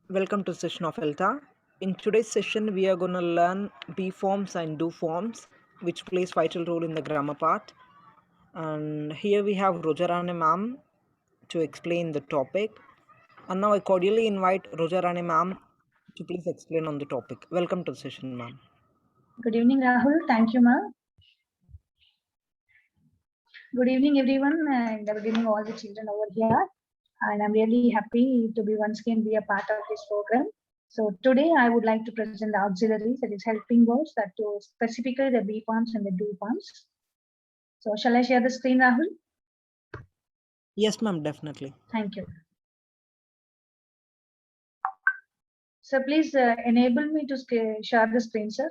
Welcome to session of ELTA. In today's session, we are going to learn be forms and do forms, which plays vital role in the grammar part. And here we have Rojarane ma'am to explain the topic. And now I cordially invite Rojarane ma'am to please explain on the topic. Welcome to the session, ma'am. Good evening, Rahul. Thank you, ma'am. Good evening, everyone, and good evening, all the children over here. And I'm really happy to be once again be a part of this program. So today I would like to present the auxiliaries, that is helping verbs, that to specifically the be forms and the do forms. So shall I share the screen, Rahul? Yes, ma'am, definitely. Thank you. So please enable me to share the screen, sir.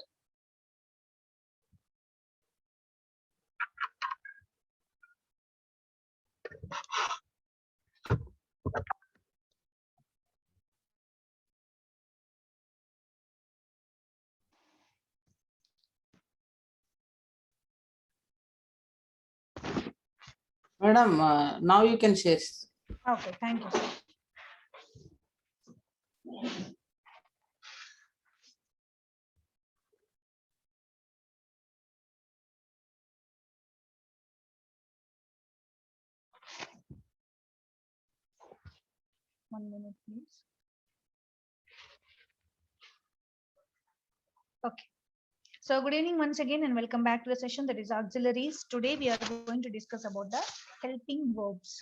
Madam, now you can share. Okay, thank you, sir. One minute, please. Okay. So good evening once again and welcome back to the session that is auxiliaries. Today we are going to discuss about the helping verbs.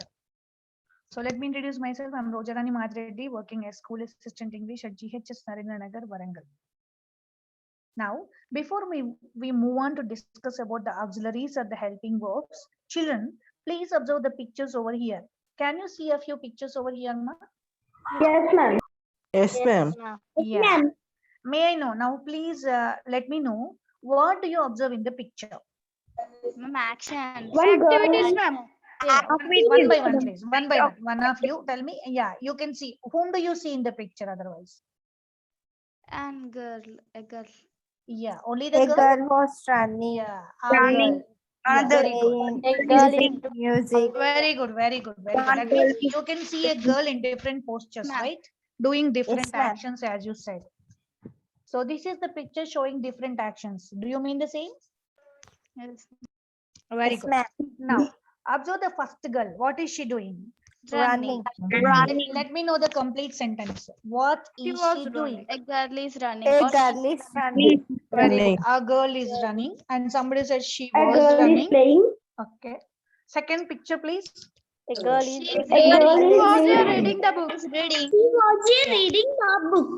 So let me introduce myself. I'm Rojarani Madreddy, working as school assistant English at GHS Narendra Nagar, Warangal. Now, before we move on to discuss about the auxiliaries or the helping verbs, children, please observe the pictures over here. Can you see a few pictures over here, ma? Yes, ma'am. Yes, ma'am. Yeah. May I know now? Please let me know what do you observe in the picture. Ma'am, action. One girl. Activities, ma'am. One by one, please. One by one. One of you tell me. Yeah, you can see. Whom do you see in the picture otherwise? And girl, a girl. Yeah, only the A girl? girl was running. Yeah, Running. girl. Yeah, very good. Playing music. Very good, very good, very good. That means you can see a girl in different postures, Ma'am. right? Doing different Yes, ma'am. actions as you said. So this is the picture showing different actions. Do you mean the same? Yes. Very Yes, good. ma'am. Now, observe the first girl. What is she doing? Running. Let me know the complete sentence. What is she doing? A girl is running. A Or girl is running. Very good. A girl is running, and somebody said she A was girl running. is playing. Okay. Second picture, please. a girl is A girl is reading the book. Reading. reading the book.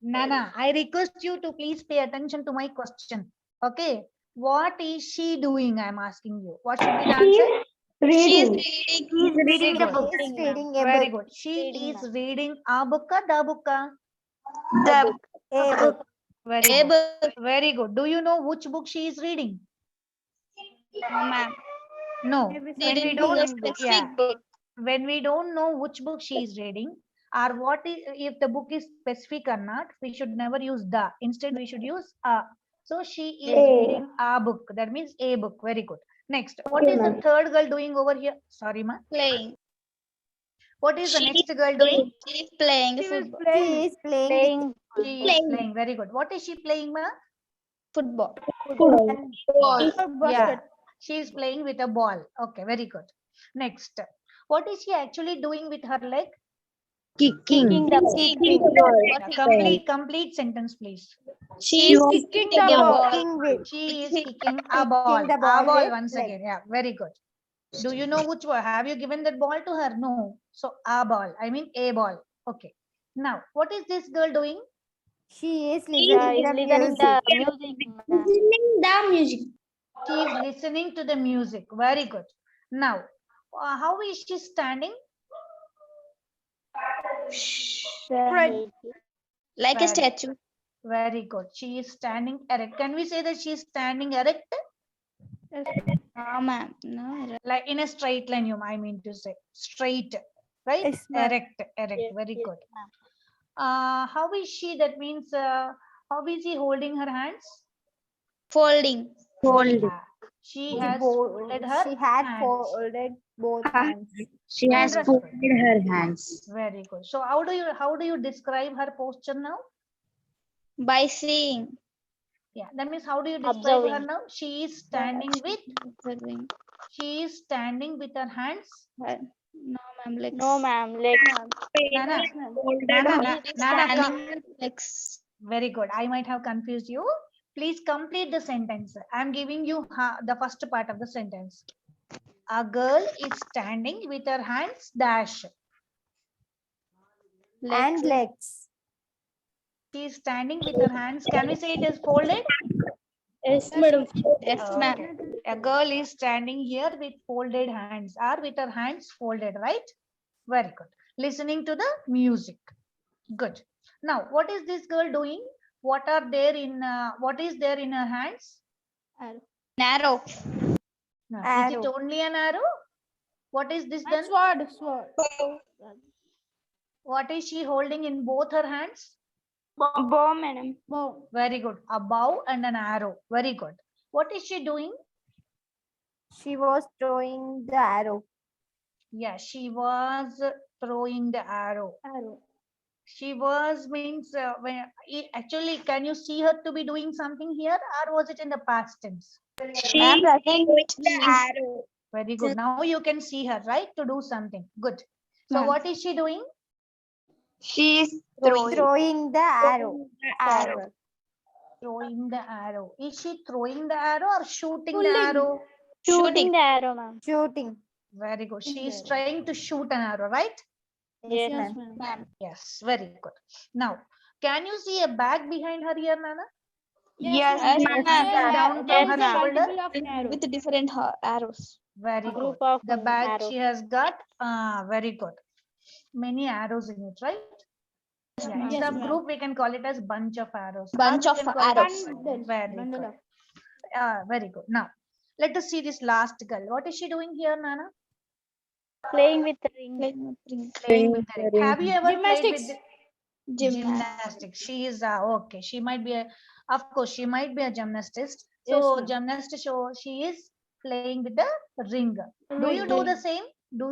Nana, I request you to please pay attention to my question. Okay. What is she doing? I'm asking you. What should be the answer? Reading. Reading the book. She is reading a Very book. good. She Reading, is reading a book. The book. The book. A book. Very A good. book. Very good. Do you know which book she is reading? No, ma'am. No. Maybe When we Reading don't, a specific yeah. book. When we don't know which book she is reading, or what is, if the book is specific or not, we should never use the. Instead, we should use a. So she is A. reading a book. That means a book. Very good. Next, what Okay, is the ma'am. third girl doing over here? Sorry, ma. Playing. What is the She next girl doing? She is playing football. She is playing She is playing. Very good. What is she playing, ma? Football. Yeah, she is playing with a ball. Okay, very good. Next, what is she actually doing with her leg? kicking the ball. Complete sentence, please. She is kicking the ball. Kicking with. She is kicking a ball. the A ball ball with once leg. again. Yeah, very good. Do you know which one? Have you given that ball to her? No. So a ball. I mean a ball. Okay. Now, what is this girl doing? She is listening the music. She is listening to the music. Very good. Now, how is she standing? Like a Very- statue. Very good. She is standing erect. Can we say that she is standing erect? No, ma'am. No. Like in a straight line, I mean to say. Straight. Right? Yes, ma'am. Erect. Very good. How is she? That means, how is he holding her hands? Folding. Yeah. She has folded her She had hands. folded Both hands. She has Understood. folded her hands. Very good. So how do you describe her posture now? By seeing. Yeah, that means how do you describe her Observing. now? She is standing with Observing. her hands. No, ma'am. Legs. No, ma'am. Legs. Nana, Yes, ma'am. Nana, She is Nana, come. standing with legs. Very good. I might have confused you. Please complete the sentence. I'm giving you the first part of the sentence. A girl is standing with her hands dash. And legs. She is standing with her hands. Can we say it is folded? Yes, madam. Yes, ma'am. Okay. A girl is standing here with folded hands or with her hands folded, right? Very good. Listening to the music. Good. Now, what is this girl doing? What is there in her hands? Narrow. No. Is Arrow. it only an arrow? What is this then? Sword. What is she holding in both her hands? Bow, madam. Bow. Very good. A bow and an arrow. Very good. What is she doing? She was throwing the arrow. Yeah, she was throwing the arrow. Arrow. She was means actually, can you see her to be doing something here, or was it in the past tense? Ma'am, present the arrow. Very good. Now you can see her, right, to do something. Good. So Ma'am. what is she doing? She is throwing the arrow. Arrow. Throwing the arrow. Is she throwing the arrow or shooting the arrow? Shooting the arrow, ma'am. Shooting. Very good. She is trying to shoot an arrow, right? Yes, ma'am. Ma'am. Yes, very good. Now, can you see a bag behind her here, Nana? Yes, ma'am. Down from her Yes, shoulder. With different arrows. Very good. Group of The bag arrows. she has got, very good. Many arrows in it, right? Yeah, instead of group, we can call it as bunch of arrows. Or Bunch we of can call it as- arrows. Very good. Very good. Now, let us see this last girl. What is she doing here, Nana? Playing with the ring. Playing with the ring. Have you ever played with the Gymnastics. gymnastics? She is okay. She might be of course, she might be a gymnast. So Yes, gymnast, she is playing with the ring. Do you do the same? Do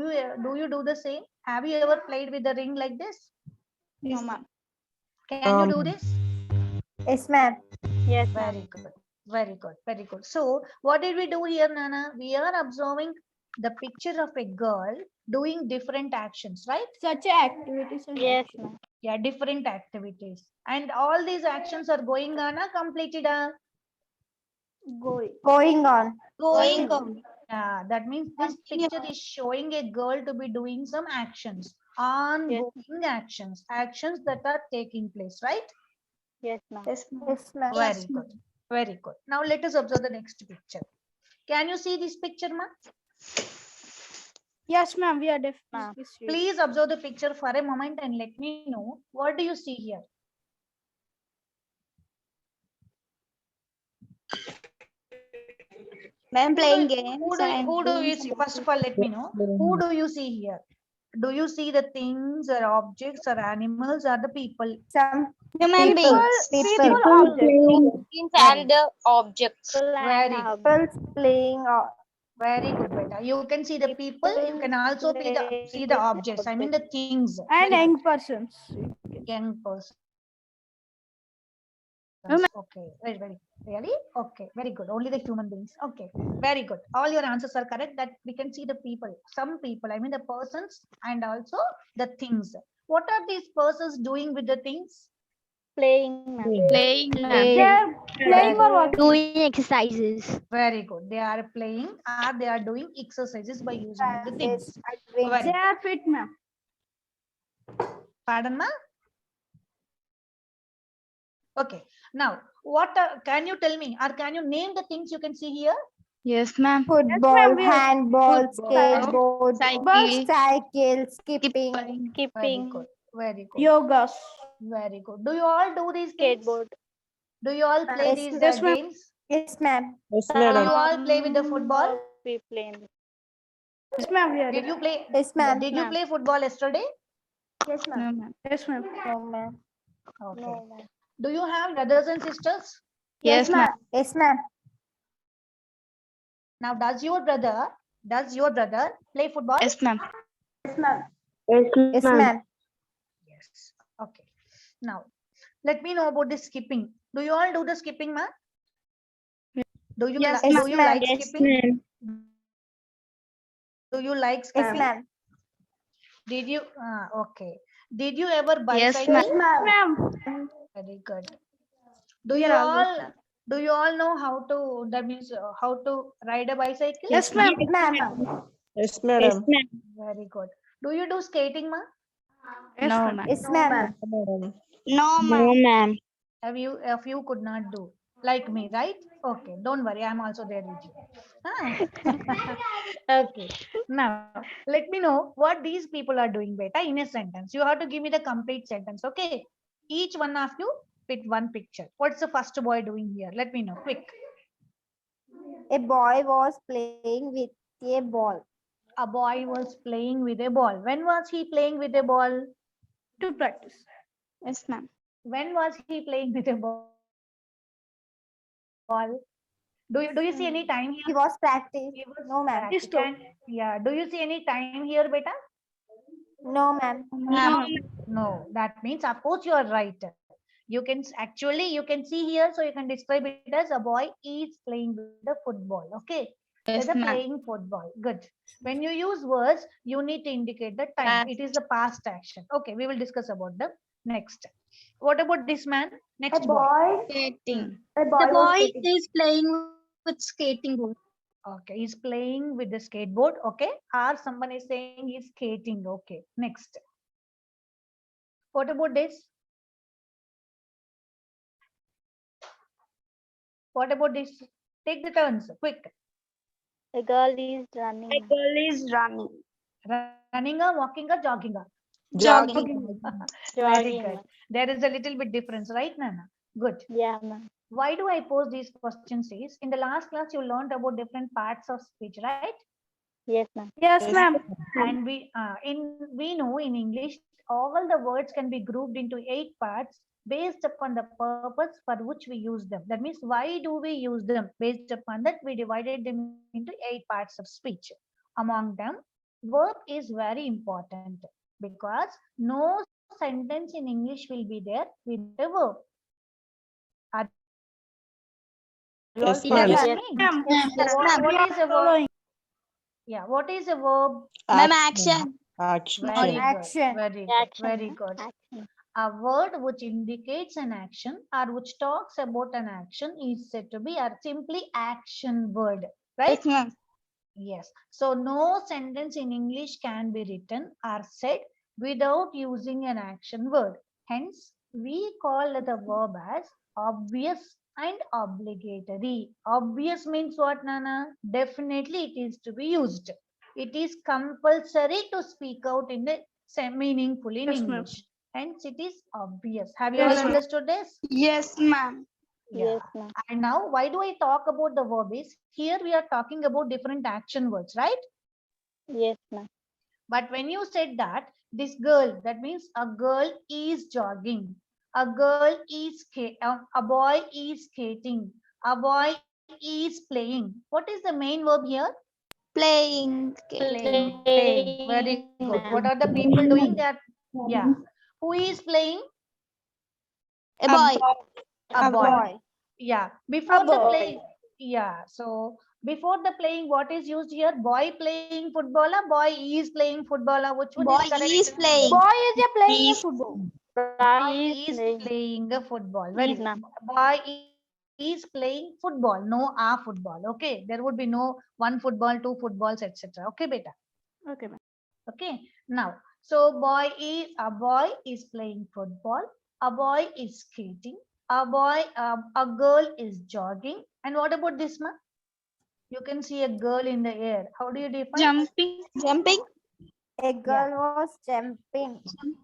you do the same? Have you ever played with the ring like this? No, ma'am. Can you do this? Yes, ma'am. Yes, ma'am. Very good. Very good. Very good. So what did we do here, Nana? We are observing the picture of a girl doing different actions, right? Such activities. Yes, ma'am. Yeah, different activities. And all these actions are going on or completed? Going on. Going on. Yeah, that means this picture is showing a girl to be doing some actions, ongoing actions, actions that are taking place, right? Yes, ma'am. Yes, ma'am. Yes, ma'am. Very good. Very good. Now let us observe the next picture. Can you see this picture, ma? Yes, ma'am. We are definitely. Please observe the picture for a moment and let me know what do you see here. Ma'am, playing Who games. who do you see? First of all, let me know. Who do you see here? Do you see the things or objects or animals or the people? Some Human beings. people And the objects. Very good. people playing. Very good, beta. You can see the people. You can also see the objects. I mean the things. And Very young good. persons. Young person. Okay, very really okay, very good. Only the human beings. Okay, very good. All your answers are correct. That we can see the people, some people. I mean the persons and also the things. What are these persons doing with the things? Playing. Playing. They are playing or what? Doing exercises. Very good. They are playing or they are doing exercises by using the things. They Very are fit, ma'am. Pardon, ma? Okay. Now, what can you tell me or can you name the things you can see here? Yes, ma'am. Football, handball, skateboard, Cycle. cycle, skipping, Very good. Very good. yogas, Very good. Do you all do these things? skateboard. Do you all play Yes, these yes, ma'am. games? Yes, ma'am. Yes, Do you madam. all play with the football? We play. Yes, ma'am. Did you play? Yes, ma'am. Did you play football yesterday? Yes, No, ma'am. ma'am. Yes, ma'am. No, ma'am. Okay. No, ma'am. Do you have brothers and sisters? Yes, ma'am. Yes, ma'am. Now, does your brother Does your brother play football? Yes, ma'am. Yes, ma'am. Yes. Okay. Now, let me know about the skipping. Do you all do the skipping, ma'am? Do you Yes, do ma'am. you like Yes, skipping? Do you like Yes, skipping? ma'am. Did you? Okay. Did you ever Yes, bicycle? ma'am. Very good. Do you all know how to? That means how to ride a bicycle? Yes, ma'am. Yes, Yes, madam. ma'am. Very good. Do you do skating, ma'am? No, ma'am. Yes, ma'am. Madam. No, ma'am. If you could not do like me, right? Okay, don't worry, I'm also there with you. Ah. Okay, now let me know what these people are doing, beta, in a sentence. You have to give me the complete sentence, okay? Each one of you pick one picture. What's the first boy doing here? Let me know, quick. A boy was playing with a ball. A boy was playing with a ball. When was he playing with a ball? To practice. Yes, ma'am. When was he playing with a ball? Do you see any time He here? was practicing. He was No, ma'am. practicing. Yeah. Do you see any time here, beta? No, ma'am. Ma'am. No. That means, of course, you are right. You can actually you can see here, so you can describe it as a boy is playing with the football. Okay. Yes, They're ma'am. playing football. Good. When you use words, you need to indicate the time. Past. It is the past action. Okay. We will discuss about the next. What about this man? Next boy. Skating. A boy was skating. is playing with skating board. Okay, he's playing with the skateboard. Okay, or someone is saying he's skating. Okay, next. What about this? What about this? Take the turns, quick. A girl is running. girl is running. Running or walking or jogging? Jogging. Very Jogging. good. There is a little bit difference, right, Nana? Good. Yeah, ma'am. Why do I pose these questions? Is in the last class you learned about different parts of speech, right? Yes, ma'am. Yes, Yes, ma'am. And we know in English all the words can be grouped into 8 parts based upon the purpose for which we use them. That means why do we use them? Based upon that we divided them into 8 parts of speech. Among them, verb is very important because no sentence in English will be there with a verb. Are you all Yes, following madam. me? Ma'am. Yes, Yes, What, ma'am. what is a verb? Yeah, what is a verb? Ma'am, Action. action. Very good. Action. Very good. Action. Very good. Action. A word which indicates an action or which talks about an action is said to be a simply action word, right? Yes, ma'am. Yes. So no sentence in English can be written or said without using an action word. Hence, we call the verb as obvious and obligatory. Obvious means what, Nana? Definitely it is to be used. It is compulsory to speak out in a meaningful in Yes, ma'am. English. Hence, it is obvious. Have you Yes, all ma'am. understood this? Yes, ma'am. Yeah. Yes, ma'am. And now, why do I talk about the verb is here we are talking about different action words, right? Yes, ma'am. But when you said that this girl, that means a girl is jogging, a girl is a boy is skating, a boy is playing. What is the main verb here? Playing. Playing. Very good. What are the people doing? That yeah. Who is playing? A boy. A boy. Boy. Yeah. Before the boy. play. Yeah. So before the playing, what is used here? Boy playing footballer. Boy is playing footballer. Which one Boy is correct? is playing. Boy is playing a Is- football. Boy Boy is playing a football. Yes, Very ma'am. boy is playing football. No a football. Okay. There would be no one football, two footballs, etc. Okay, beta. Okay, ma'am. Okay. Now, so a boy is playing football. A boy is skating. A girl is jogging. And what about this one? You can see a girl in the air. How do you define? Jumping. Jumping. A girl was jumping.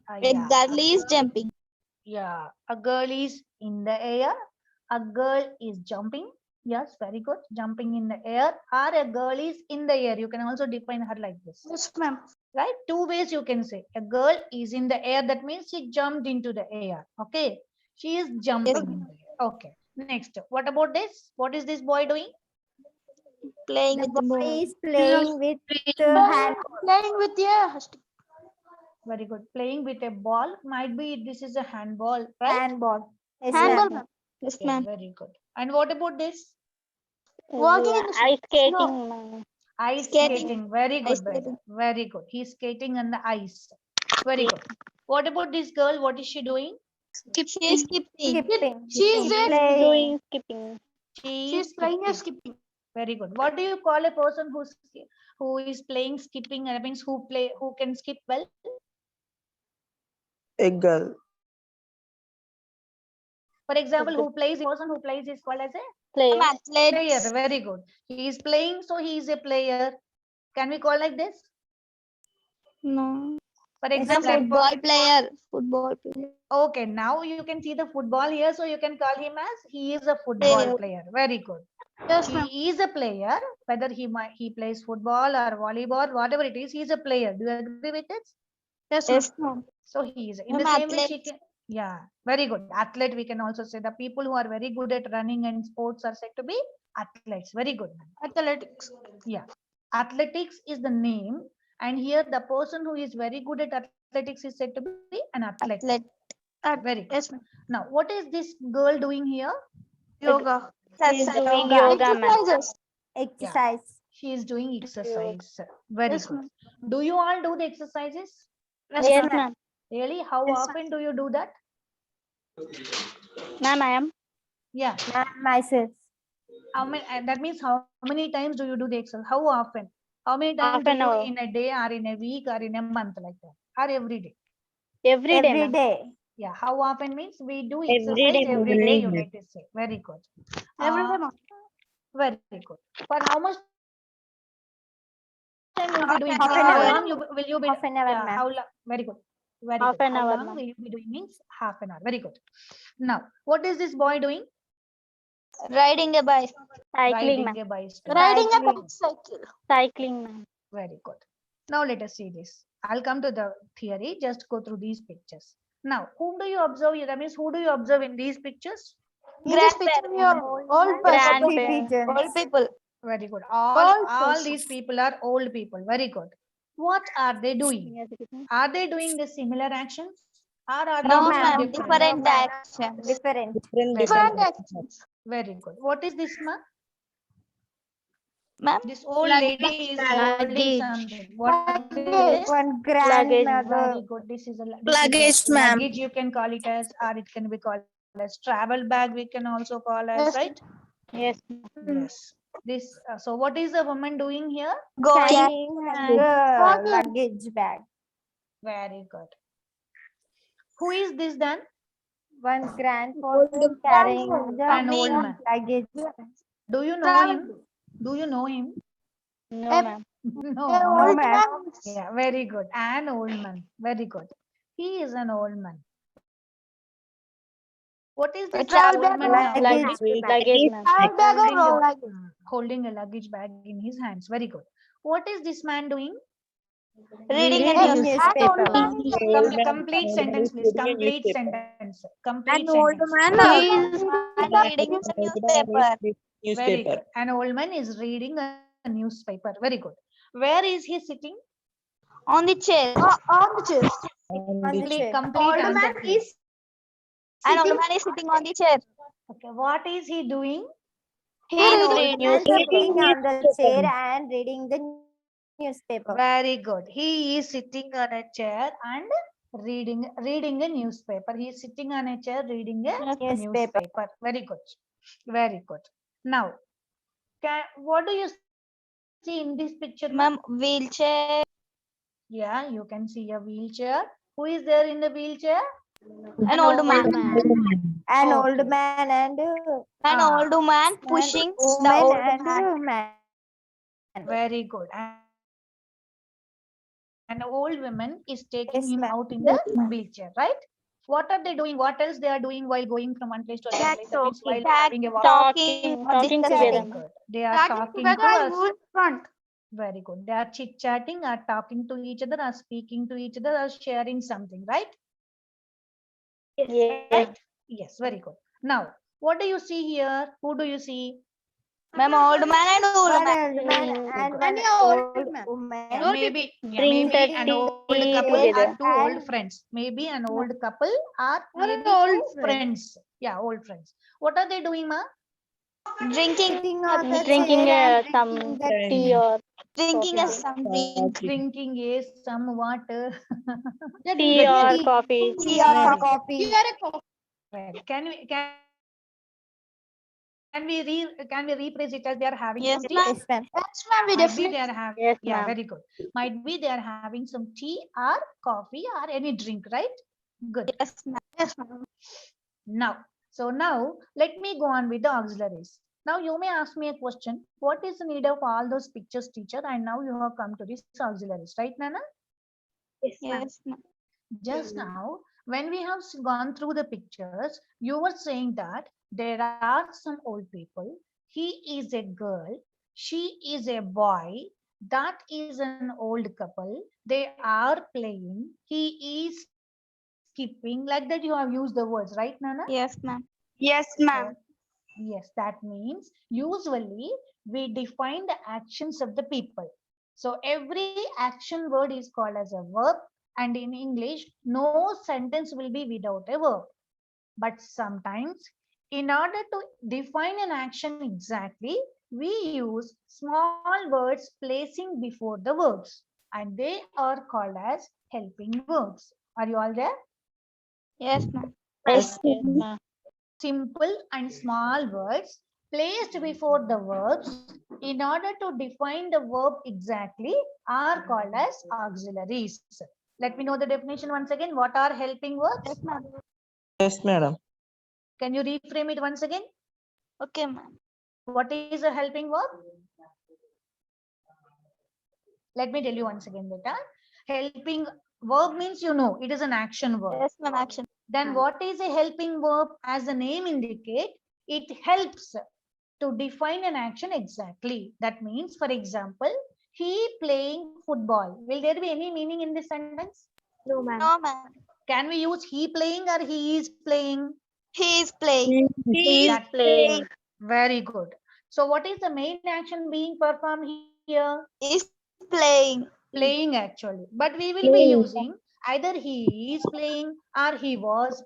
A Yeah. girl is jumping. Yeah, a girl is in the air. A girl is jumping. Yes, very good. Jumping in the air. Or a girl is in the air. You can also define her like this. Yes, ma'am. Right? 2 ways you can say. A girl is in the air. That means she jumped into the air. Okay. She is jumping in the air. Okay. Next. What about this? What is this boy doing? playing The with the boy ball. is playing with hand Playing with Very good. Playing with a ball. Might be this is a handball, right? handball. Yes, handball, ma'am. ma'am. Yes, Yeah, ma'am. very good. And what about this? Walking in the Ice skating, snow. ma'am. Ice Skating. skating. Very Ice good, brother. skating. Very good. He's skating on the ice. Very good. What about this girl? What is she doing? She is skipping. Skipping. She is She's there. playing. Doing skipping. She She is is playing a skipping. skipping. Very good. What do you call a person who is playing skipping? That means who can skip well? A girl. For example, person who plays is called as a Player. Athlete. player. Very good. He is playing, so he is a player. Can we call like this? No. For Yes, example, Football player. Football player. okay, now you can see the football here, so you can call him as he is a football player. Very good. Yes, ma'am. He is a player, whether he plays football or volleyball, whatever it is, he is a player. Do you agree with it? Yes, ma'am. So he is in the Ma'am, same way she athlete. can. Yeah, very good. Athlete, we can also say the people who are very good at running and sports are said to be athletes. Very good. Athletics. Yeah, athletics is the name, and here the person who is very good at athletics is said to be an athlete. Athlete. Very good. Yes, ma'am. Now, what is this girl doing here? Yoga. She's doing yoga, ma'am. Exercises. Exercise. She is doing exercise. Very Yes, good. ma'am. Do you all do the exercises? Yes, ma'am. Really? How Yes, often do you do that? Ma'am, I am. Yeah. Myself. How many? That means how many times do you do the exercise? How often? How many times Half do an you hour. in a day or in a week or in a month like that? Or every day? Every day, Every ma'am. day. Yeah. How often means we do Every exercise day, every day. You need to say. Very good. Every day, Uh, ma'am. very good. For how much time will be doing? Half an How hour. long will you be? Half an hour, Yeah. ma'am. How long? Very good. Very Half good. an How hour, long ma'am. will you be doing? Means half an hour. Very good. Now, what is this boy doing? Riding a bike. Cycling, Riding ma'am. a bicycle. Riding a Cycling. bicycle. Cycling, ma'am. Very good. Now let us see this. I'll come to the theory. Just go through these pictures. Now, whom do you observe? That means who do you observe in these pictures? In this picture, we are old person. Grandparents. Old people. Very good. All All persons. these people are old people. Very good. What are they doing? Are they doing the similar actions? Or are they No, doing ma'am. different? Different ma'am. actions. Different. Different actions. Very good. What is this, ma'am? Ma'am. This old lady is holding something. What is this? One Very grandmother. good. This is a Luggage, ma'am. luggage. You can call it as, or it can be called as travel bag. We can also call as, Yes. right? Yes. Yes. This. So, what is the woman doing here? Going. Carrying the Walking. luggage bag. Very good. Who is this then? One grandfather carrying the An old man. luggage. Do you know him? Do you know him? No, Yep. ma'am. No. No, ma'am. Yeah, very good. An old man. Very good. He is an old man. What is this travel old bag. man now doing? Luggage, ma'am. Travel bag or Holding roll a- luggage? Holding a luggage bag in his hands. Very good. What is this man doing? Reading a Reading newspaper. newspaper. Complete sentence, please. Complete sentence. Complete An old sentence. man is reading a newspaper. Very good. An old man is reading a newspaper. Very good. Where is he sitting? On the chair. On the chair. On the chair. Complete Old answer, man please. An old man is sitting on the chair. Okay. What is he doing? He An is old reading man newspaper. sitting on the chair and reading the newspaper. Very good. He is sitting on a chair and reading a newspaper. He is sitting on a chair reading a Newspaper. newspaper. Very good. Very good. Now, what do you see in this picture, ma'am? Ma'am, wheelchair. Yeah, you can see a wheelchair. Who is there in the wheelchair? An old man. An Okay. old man and An Ah. old man pushing the woman old and man. man. Very good. And an old woman is taking Yes, him ma'am. out in the wheelchair, right? What are they doing? What else they are doing while going from one place to another place? That means while having a walk. Talking. Talking Very together. good. They are talking to us. Front. Very good. They are chit chatting, are talking to each other, are speaking to each other, are sharing something, right? Yes. Right? Yes, very good. Now, what do you see here? Who do you see? Ma'am, old man and old One man. old man and And one a old old man. woman. Yeah, maybe Drink maybe an tea old couple together. or two old And- friends. Maybe an old couple or Or maybe an old two friends. Yeah, old friends. What are they doing, ma? Drinking, Sitting on the drinking chair and some drinking the tea or drinking Yeah. some drink. Drinking is some water. They're Tea drinking or tea. coffee. tea or Very good. coffee. Tea or a coffee. Right. Can we rephrase it as they are having Yes, some tea? ma'am. Yes, ma'am. That's ma'am. We Might be definitely. they are having. Yes, Yeah, ma'am. very good. Might be they are having some tea or coffee or any drink, right? Good. Yes, ma'am. Yes, ma'am. Now let me go on with the auxiliaries. Now you may ask me a question. What is the need of all those pictures, teacher? And now you have come to this auxiliaries, right, Nana? Yes, ma'am. Just now, when we have gone through the pictures, you were saying that there are some old people. He is a girl. She is a boy. That is an old couple. They are playing. He is skipping. Like that, you have used the words, right, Nana? Yes, ma'am. Yes, ma'am. Yes, that means usually we define the actions of the people. So every action word is called as a verb, and in English, no sentence will be without a verb. But sometimes, in order to define an action exactly, we use small words placing before the verbs, and they are called as helping verbs. Are you all there? Yes, ma'am. Yes, ma'am. Simple and small words placed before the verbs in order to define the verb exactly are called as auxiliaries. Let me know the definition once again. What are helping verbs? Yes, ma'am. Yes, madam. Can you reframe it once again? Okay, ma'am. What is a helping verb? Let me tell you once again, beta. Helping verb means you know it is an action verb. Yes, ma'am. Action. Then what is a helping verb? As the name indicate, it helps to define an action exactly. That means, for example, he playing football. Will there be any meaning in this sentence? No, ma'am. No, ma'am. Can we use he playing or he is playing? He is playing. He is That- playing. Very good. So what is the main action being performed here? Is playing. Playing actually. But we will be using either he is playing or he was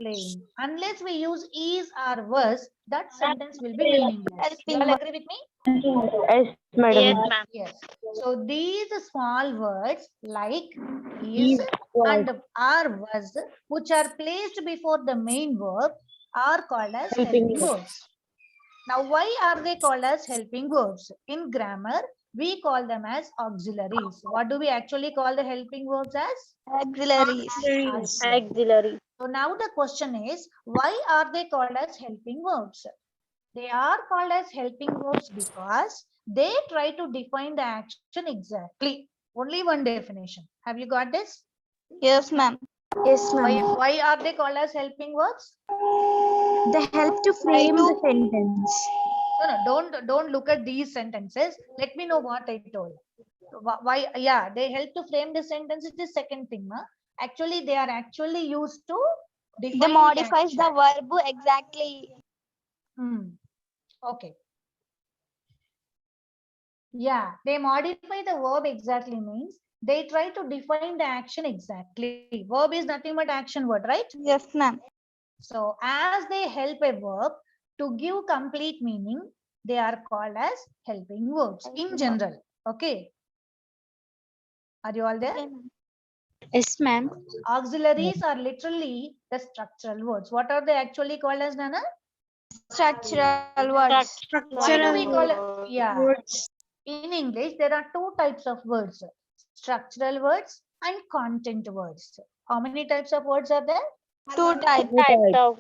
playing. Unless we use is or was, that sentence will be meaningless. You all agree with me? Yes, madam. Yes, ma'am. Yes. So these small words like is and are was, which are placed before the main verb, are called as helping verbs. Now, why are they called as helping verbs? In grammar, we call them as auxiliaries. What do we actually call the helping verbs as? Auxiliaries. Auxiliaries. Auxiliary. So now the question is, why are they called as helping verbs? They are called as helping verbs because they try to define the action exactly. Only one definition. Have you got this? Yes, ma'am. Yes, Why are they called as helping verbs? They help to frame the sentence. No, don't look at these sentences. Let me know what I told. Why? Yeah, they help to frame the sentence. It is second thing, ma. Actually, they are actually used to define. They modifies action. the verb exactly. Okay. Yeah, they modify the verb exactly means they try to define the action exactly. Verb is nothing but action word, right? Yes, ma'am. So as they help a verb to give complete meaning, they are called as helping verbs in general. Okay. Are you all there? Yes, ma'am. Auxiliaries are literally the structural words. What are they actually called as, Nana? Structural words. Why do we call it? Yeah. In English, there are two types of words, structural words and content words. How many types of words are there? Two types of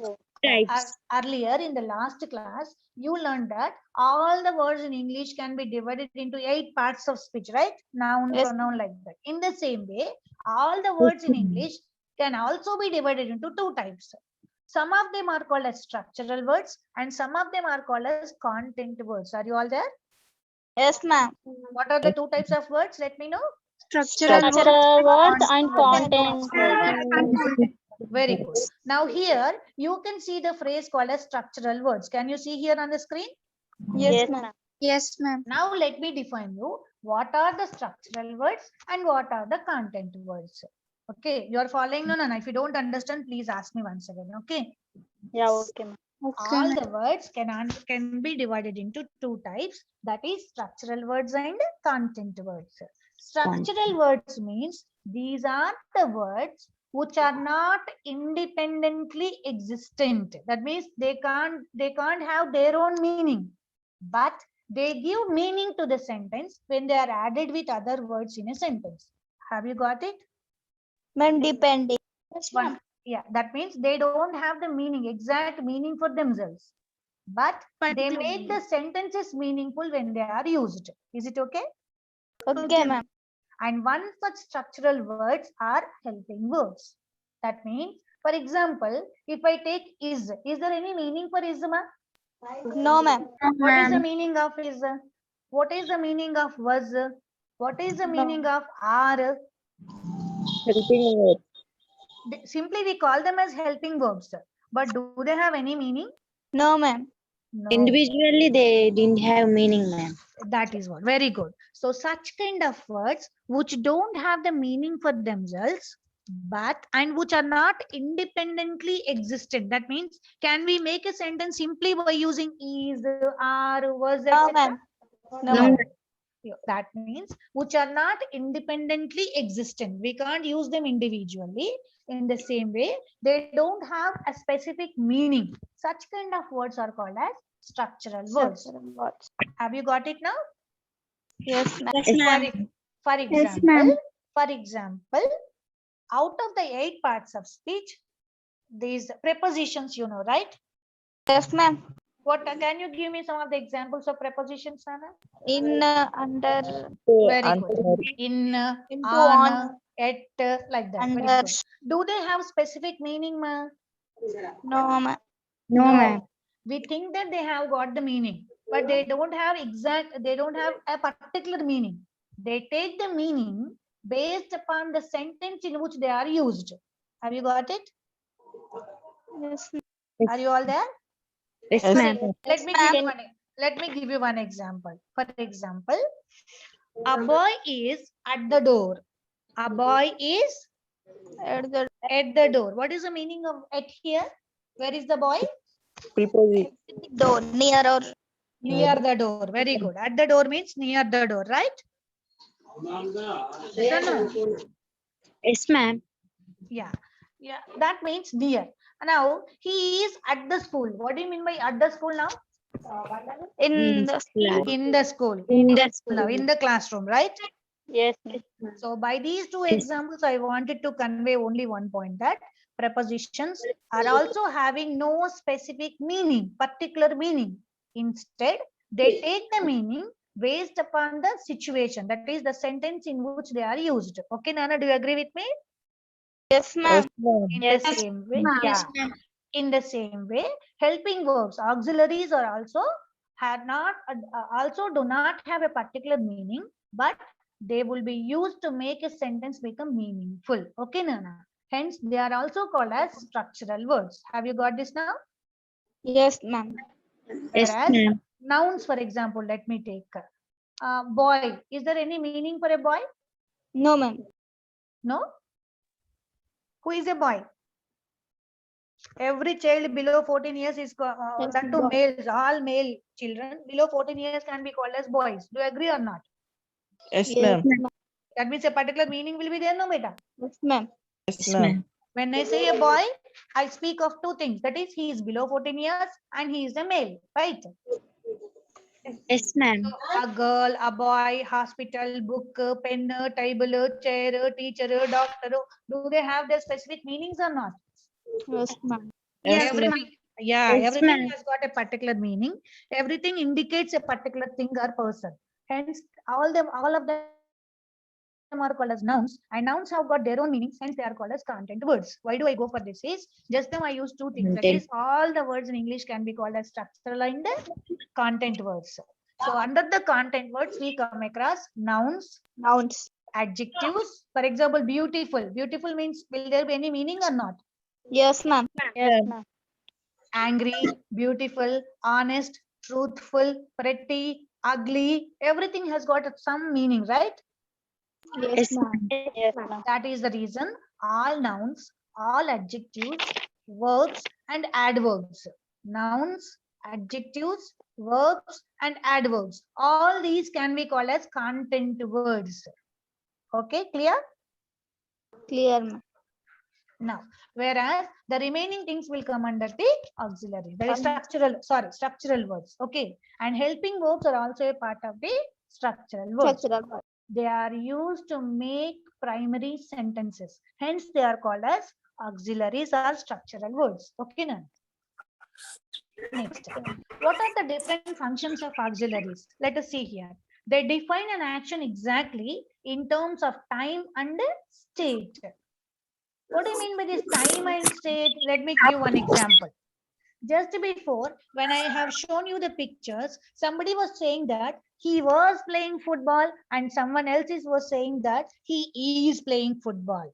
Earlier in the last class, you learned that all the words in English can be divided into 8 parts of speech, right? Noun, Yes. pronoun, like that. In the same way, all the words in English can also be divided into 2 types. Some of them are called as structural words and some of them are called as content words. Are you all there? Yes, ma'am. What are the 2 types of words? Let me know. Structural words and content words. Very good. Now here you can see the phrase called as structural words. Can you see here on the screen? Yes, ma'am. Yes, ma'am. Now let me define you what are the structural words and what are the content words. Okay, you are following? No. If you don't understand, please ask me once again. Okay. Yeah, okay, ma'am. Okay, All ma'am. the words can be divided into two types, that is structural words and content words. Structural words means these are the words which are not independently existent. That means they can't have their own meaning, but they give meaning to the sentence when they are added with other words in a sentence. Have you got it? Ma'am, depending. One, yeah, that means they don't have the meaning, exact meaning for themselves, but they make the sentences meaningful when they are used. Is it okay? Okay, ma'am. And one such structural words are helping verbs. That means, for example, if I take is there any meaning for is, ma? No, ma'am. What is the meaning of is? What is the meaning of was? What is the meaning of are? Simply we call them as helping verbs, but do they have any meaning? No, ma'am. No. Individually, they didn't have meaning, ma'am. That is what. Very good. So such kind of words which don't have the meaning for themselves, but and which are not independently existent. That means, can we make a sentence simply by using is, are, was, No, etc.? ma'am. No, No. ma'am. Yeah, that means which are not independently existent. We can't use them individually. In the same way, they don't have a specific meaning. Such kind of words are called as structural words. Structural words. Have you got it now? Yes, ma'am. For Yes, ma'am. example, out of the 8 parts of speech, these prepositions, you know, right? Yes, ma'am. What can you give me some of the examples of prepositions, Nana? In, under, Very good. In, into, on, at, like that. Very under. good. Do they have specific meaning, ma? No, ma'am. No, ma'am. We think that they have got the meaning, but they don't have a particular meaning. They take the meaning based upon the sentence in which they are used. Have you got it? Yes, Are you all there? Yes, For ma'am. Let me give you one example. For example, a boy is at the door. A boy is at the at the door. What is the meaning of at here? Where is the boy? Preposition. door, near or Near the door. Very good. At the door means near the door, right? Yes or no? Yes, ma'am. Yeah. That means near. Now he is at the school. What do you mean by at the school now? in the school. In the school. In the Now in the classroom, right? Yes. So by these two examples, I wanted to convey only one point, that prepositions are also having no specific meaning, particular meaning. Instead, they take the meaning based upon the situation, that is the sentence in which they are used. Okay, Nana, do you agree with me? Yes, ma'am. In the same way, yeah. In the same way, helping verbs, auxiliaries are also also do not have a particular meaning, but they will be used to make a sentence become meaningful. Okay, Nana. Hence, they are also called as structural words. Have you got this now? Yes, ma'am. Yes, Whereas ma'am. nouns, for example, let me take boy. Is there any meaning for a boy? No, ma'am. No. Who is a boy? Every child below 14 years is Yes, that to boy. males. All male children below 14 years can be called as boys. Do you agree or not? Yes, Yes, ma'am. That means a particular meaning will be there, no, beta? Yes, ma'am. Yes, ma'am. When I say a boy, I speak of two things. That is, he is below 14 years and he is a male, right? Yes, ma'am. A girl, a boy, hospital, book, pen, table, chair, teacher, doctor. Do they have their specific meanings or not? Yes, ma'am. Yes, ma'am. Everything, yeah, Yes, everything ma'am. has got a particular meaning. Everything indicates a particular thing or person. Hence, all of them are called as nouns, and nouns have got their own meanings. Hence, they are called as content words. Why do I go for this? Is just now I use two things. That is, all the words in English can be called as structural and content words. So, under the content words, we come across nouns, Nouns. adjectives. For example, beautiful. Beautiful means, will there be any meaning or not? Yes, ma'am. Yes, ma'am. Angry, beautiful, honest. truthful, pretty, ugly, everything has got some meaning, right? Yes, ma'am. Yes, ma'am. That is the reason all nouns, all adjectives, verbs, and adverbs. Nouns, adjectives, verbs, and adverbs. All these can be called as content words. Okay, clear? Clear, ma'am. Now, whereas the remaining things will come under the auxiliary. That is structural words. Okay. And helping verbs are also a part of the structural words. Structural word. They are used to make primary sentences. Hence, they are called as auxiliaries or structural words. Okay, now. Next, what are the different functions of auxiliaries? Let us see here. They define an action exactly in terms of time and state. What do you mean by this time and state? Let me give one example. Just before, when I have shown you the pictures, somebody was saying that he was playing football and someone else was saying that he is playing football,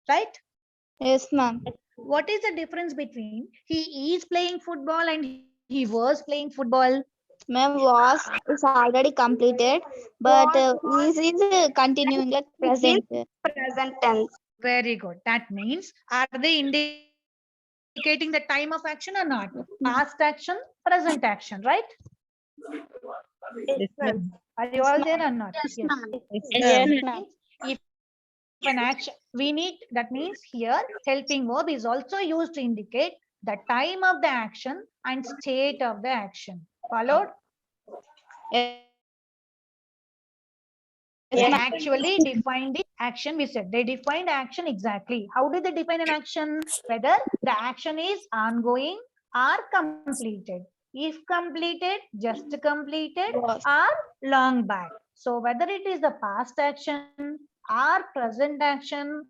right? Yes, ma'am. What is the difference between he is playing football and he was playing football? Ma'am, was is already completed, but is continuing like present. Present tense. Very good. That means, are they indicating the time of action or not? Past action, present action, right? Yes, ma'am. Are you all there or not? Yes, ma'am. Yes, Yes, ma'am. ma'am. If an action, we need, that means here helping verb is also used to indicate the time of the action and state of the action. Followed? Yes, They ma'am. actually defined the action. We said they defined action exactly. How did they define an action? Whether the action is ongoing or completed. If completed, just completed, Was. or long back. So whether it is the past action or present action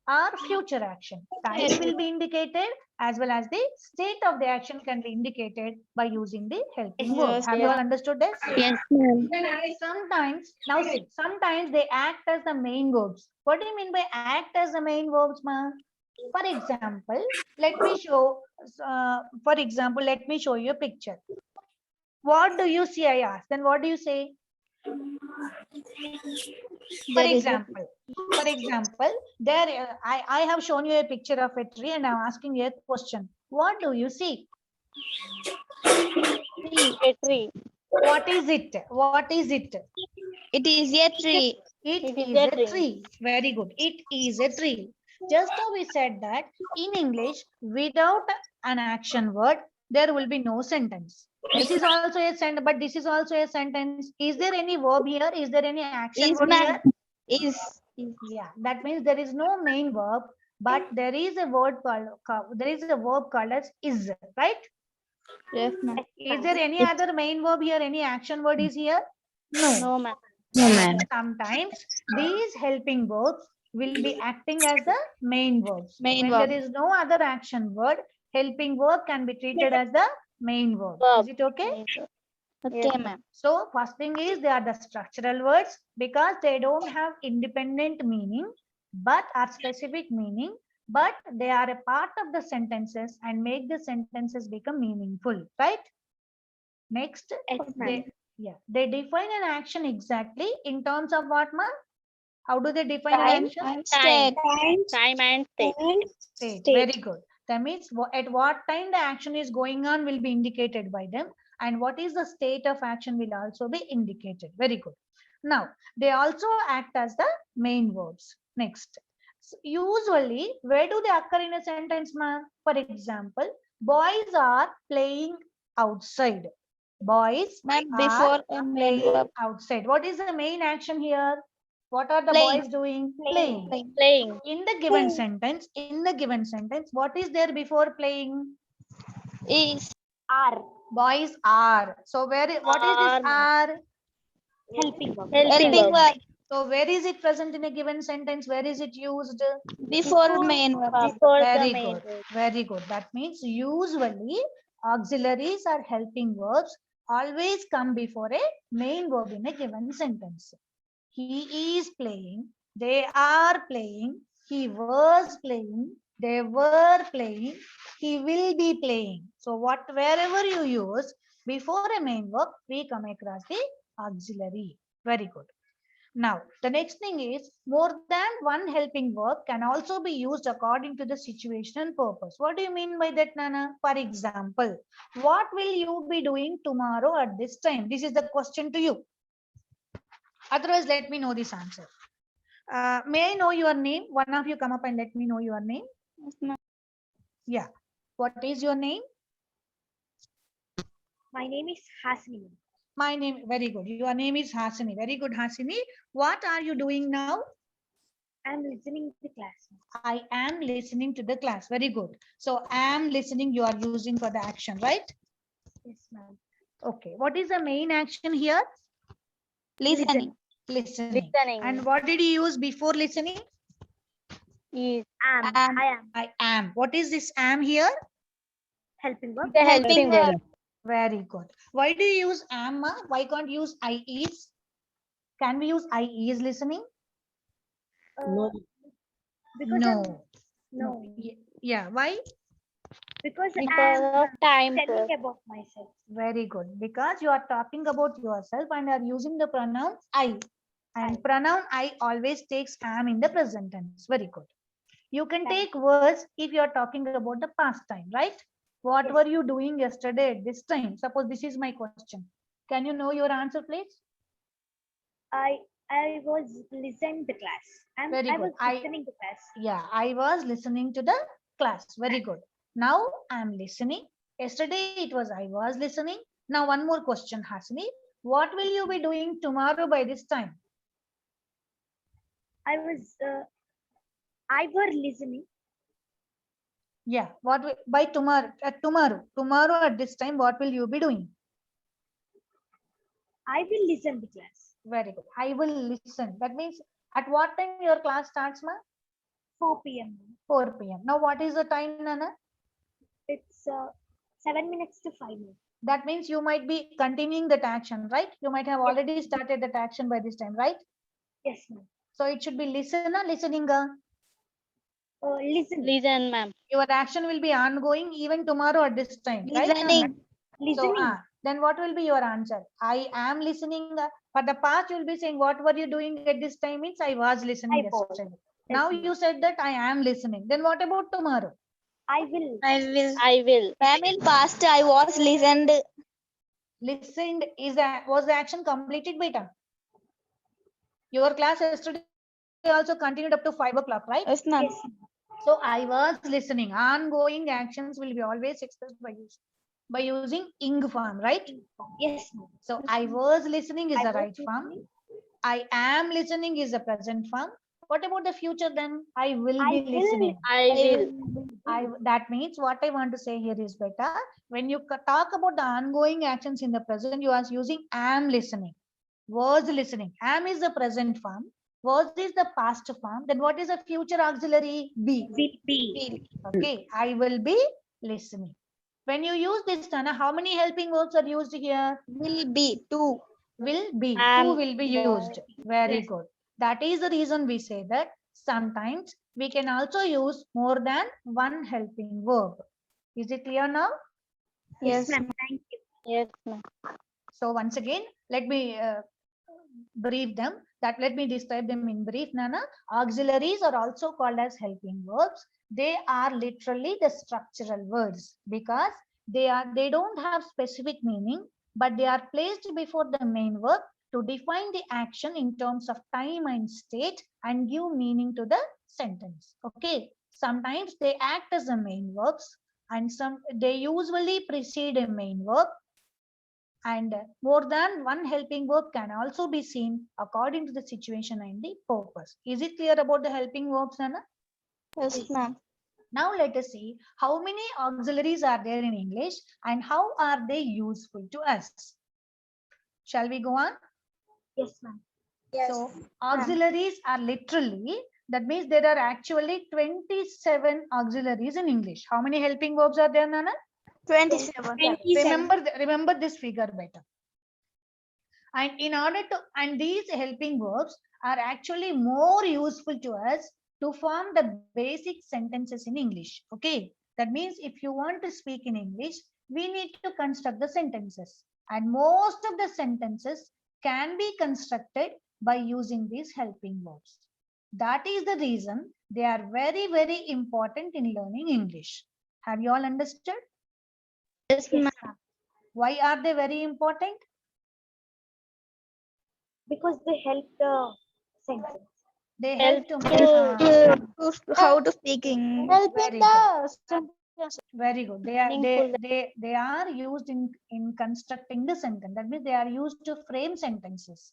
or future action, time will be indicated as well as the state of the action can be indicated by using the helping verb. Yes, Have you yes. all understood this? Yes, ma'am. Sometimes, now see, sometimes they act as the main verbs. What do you mean by act as the main verbs, ma? For example, let me show, let me show you a picture. What do you see, I ask? Then what do you say? For There is a example, there I have shown you a picture of a tree and I'm asking you a question. What do you see? tree. A tree. What is it? What is it? It is a tree. It is a tree. Very good. It is a tree. Just now we said that in English, without an action word, there will be no sentence. This is also a sentence, but this is also a sentence. Is there any verb here? Is there any action Is word ma'am. here? Is. Yeah, that means there is no main verb, but there is a word called as is, right? Yes, ma'am. Is there any other main verb here? Any action word is here? No. No, ma'am. No, ma'am. Sometimes these helping verbs will be acting as the main verbs. Main When verb. there is no other action word, helping verb can be treated as the main verb. Is it okay? Main verb. Okay, ma'am. So first thing is they are the structural words because they don't have independent meaning, but are specific meaning, but they are a part of the sentences and make the sentences become meaningful, right? Next, they define an action exactly in terms of what, ma? How do they define an action? And state. Time and state. State. Very good. That means at what time the action is going on will be indicated by them, and what is the state of action will also be indicated. Very good. Now, they also act as the main verbs. Next, so usually, where do they occur in a sentence, ma? For example, boys are playing outside. Boys Ma'am, are before a main playing verb. outside. What is the main action here? What are the Playing. boys doing? Playing. Playing. In the given sentence, what is there before playing? Is. Are. Boys are. So what is this are? Helping verb. Helping verb. So where is it present in a given sentence? Where is it used? Before main verb. Before the Very main good. verb. Very good. That means usually auxiliaries or helping verbs always come before a main verb in a given sentence. He is playing. They are playing. He was playing. They were playing. he will be playing. So wherever you use before a main verb, we come across the auxiliary. Very good. Now, the next thing is more than one helping verb can also be used according to the situation and purpose. What do you mean by that, Nana? For example, what will you be doing tomorrow at this time? This is the question to you. Otherwise, let me know this answer. May I know your name? One of you come up and let me know your name. Yes, ma'am. Yeah. What is your name? My name is Hasini. My name, very good. Your name is Hasini. Very good, Hasini. What are you doing now? I'm listening to the class. I am listening to the class. Very good. So am listening you are using for the action, right? Yes, ma'am. Okay. What is the main action here? Listening. Listening. Listening. And what did you use before listening? Is Am. Am. I am I am. What is this am here? helping verb. the helping verb. verb. Very good. Why do you use am? Why can't you use I is? Can we use I is listening? Uh, Because No. no. Yeah. Why? Because Because I'm of time. telling about myself. Very good. Because you are talking about yourself and are using the pronoun I. And pronoun I always takes am in the present tense. Very good. You can Thank take was if you are talking about the past time, right? What Yes. were you doing yesterday at this time? Suppose this is my question. Can you know your answer, please? I was listening to class. Very I good. was listening to class. Yeah, I was listening to the class. Very good. Now I'm listening. Yesterday it was I was listening. Now one more question, Hasini. What will you be doing tomorrow by this time? I were listening. Yeah, by tomorrow tomorrow at this time, what will you be doing? I will listen to class. Very good. I will listen. That means at what time your class starts, ma? 4 p.m. 4 p.m. Now what is the time, Nana? It's 7 minutes to 5 minutes. That means you might be continuing that action, right? You might have already started that action by this time, right? Yes, ma'am. So it should be listener, listening. Listen. Listen, ma'am. Your action will be ongoing even tomorrow at this time, right? Listening. Listening. So then what will be your answer? I am listening. For the past, you will be saying, what were you doing at this time? Means I was listening I was. yesterday. Now Yes, you said that I am listening. Then what about tomorrow? I will. I will. I will. Ma'am, in past I was listened. Listened was the action completed, beta? Your class yesterday also continued up to 5 o'clock, right? Yes, ma'am. Yes. So I was listening. Ongoing actions will be always expressed by using ing form, right? Yes, ma'am. So I was listening is I the was right form. listening. I am listening is the present form. What about the future then? I will I be will. listening. I will. That means what I want to say here is better. When you talk about the ongoing actions in the present, you are using am listening, was listening. Am is the present form, was is the past form. Then what is the future auxiliary? Be. Will be. Okay, I will be listening. When you use this, Tana, how many helping verbs are used here? Will be. Two. Will be. Am. Two will be used. Very Yes. good. That is the reason we say that sometimes we can also use more than one helping verb. Is it clear now? Yes. Ma'am. Thank you. Yes, ma'am. So once again, let me brief them. Let me describe them in brief, Nana. Auxiliaries are also called as helping verbs. They are literally the structural words because they don't have specific meaning, but they are placed before the main verb to define the action in terms of time and state and give meaning to the sentence. Okay. Sometimes they act as the main verbs and they usually precede a main verb, and more than one helping verb can also be seen according to the situation and the purpose. Is it clear about the helping verbs, Anna? Yes, ma'am. Now let us see how many auxiliaries are there in English and how are they useful to us. Shall we go on? Yes, ma'am. So auxiliaries are literally, that means there are actually 27 auxiliaries in English. How many helping verbs are there, Nana? 27. Remember this figure better. And these helping verbs are actually more useful to us to form the basic sentences in English. Okay. That means if you want to speak in English, we need to construct the sentences. And most of the sentences can be constructed by using these helping verbs. That is the reason they are very, very important in learning English. Have you all understood? Yes, ma'am. Why are they very important? Because they help the sentence. They help to make How to speaking. very good. Very good. Meaningful. They are used in constructing the sentence. That means they are used to frame sentences.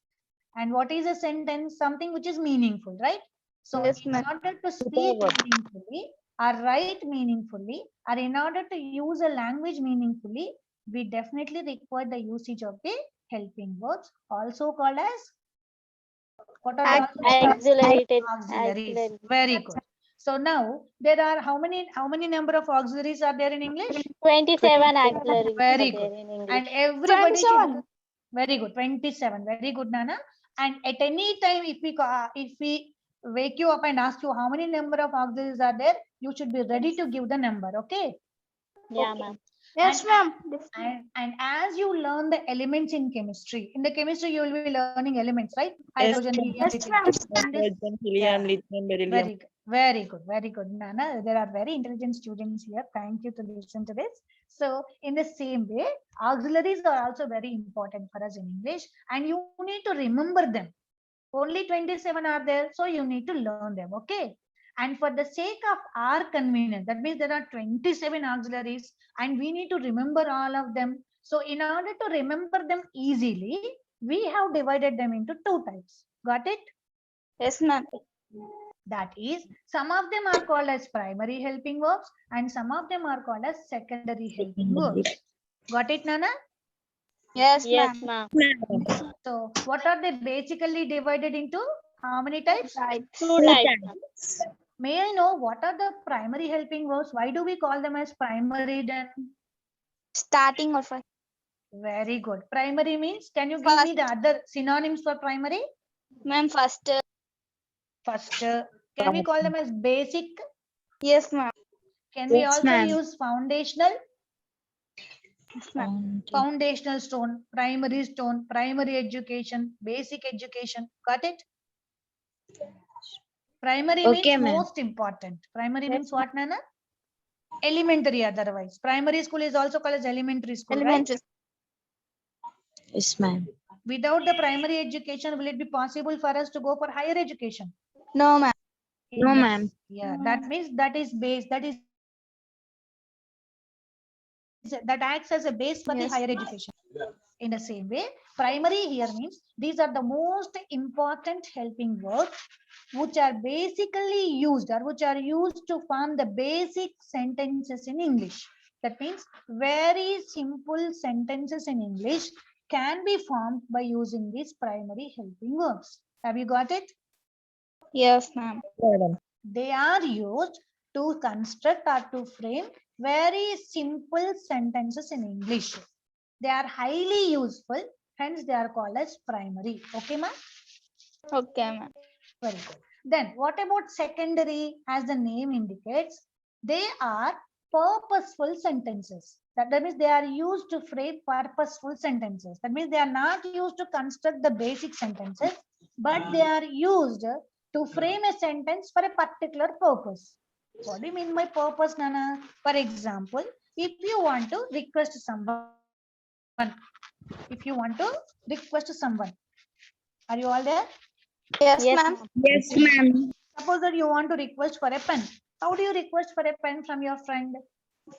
And what is a sentence? Something which is meaningful, right? So Yes, in ma'am. order to speak meaningfully or write meaningfully, or in order to use a language meaningfully, we definitely require the usage of the helping verbs, also called as what are they also called? Auxiliary. Auxiliaries. Very good. So now there are how many number of auxiliaries are there in English? 27 auxiliaries Very are good. there in English. And everybody should 27. very good 27. Very good, Nana. And at any time if we wake you up and ask you how many number of auxiliaries are there, you should be ready to give the number. Okay. Yeah, ma'am. Yes, ma'am. And as you learn the elements in chemistry, in the chemistry you will be learning elements, right? Hydrogen, helium, Yes, lithium. ma'am. In this- Helium, Yeah. lithium, beryllium. Very good, Nana. There are very intelligent students here. Thank you to listen to this. So, in the same way, auxiliaries are also very important for us in English, and you need to remember them. Only 27 are there, so you need to learn them. Okay. And for the sake of our convenience, that means there are 27 auxiliaries, and we need to remember all of them. So, in order to remember them easily, we have divided them into two types. Got it? Yes, ma'am. That is, some of them are called as primary helping verbs and some of them are called as secondary helping verbs. Got it, Nana? Yes, Yes, ma'am. ma'am. So, what are they basically divided into? How many types? Two types. May I know what are the primary helping verbs? Why do we call them as primary then? Starting or first. Very good. Primary means, can you give me the other synonyms for primary? Ma'am, first. First, can we call them as basic? Yes, ma'am. Can we Yes, also ma'am. use foundational? Yes, ma'am. Foundational stone, primary education, basic education. Got it? Primary Okay, means ma'am. most important. Primary means what, Nana? Elementary otherwise. Primary school is also called as elementary school, Elementary. right? Yes, ma'am. Without the primary education, will it be possible for us to go for higher education? No, ma'am. No, ma'am. Yeah, that means that is base. That acts as a base for the Yes. higher education. In the same way, primary here means these are the most important helping verbs which are basically used or which are used to form the basic sentences in English. That means very simple sentences in English can be formed by using these primary helping verbs. Have you got it? Yes, ma'am. They are used to construct or to frame very simple sentences in English. They are highly useful, hence they are called as primary. Okay, ma'am? Okay, ma'am. Very good. Then what about secondary? As the name indicates, they are purposeful sentences. That means they are used to frame purposeful sentences. That means they are not used to construct the basic sentences, but they are used to frame a sentence for a particular purpose. What do you mean by purpose, Nana? For example, if you want to request someone, are you all there? Yes, Yes, ma'am. ma'am. Yes, ma'am. Suppose that you want to request for a pen. How do you request for a pen from your friend?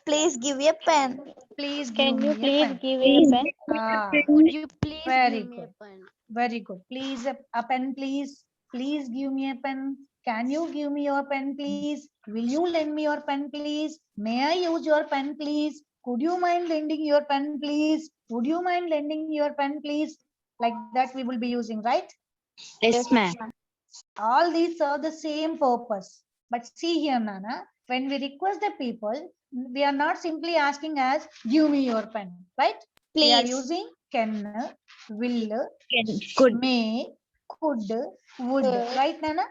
Please give me a pen. Please give Can you me a please pen. give me a pen? Could you please Very give me good. a pen? Very good. Please a pen, please. Please give me a pen. Can you give me your pen, please? Will you lend me your pen, please? May I use your pen, please? Could you mind lending your pen, please? Would you mind lending your pen, please? Like that we will be using, right? Yes, ma'am. All these serve the same purpose. But see here, Nana, when we request the people, we are not simply asking as, give me your pen, right? We are Please. using can, will, Could. may, could, would, right, Nana?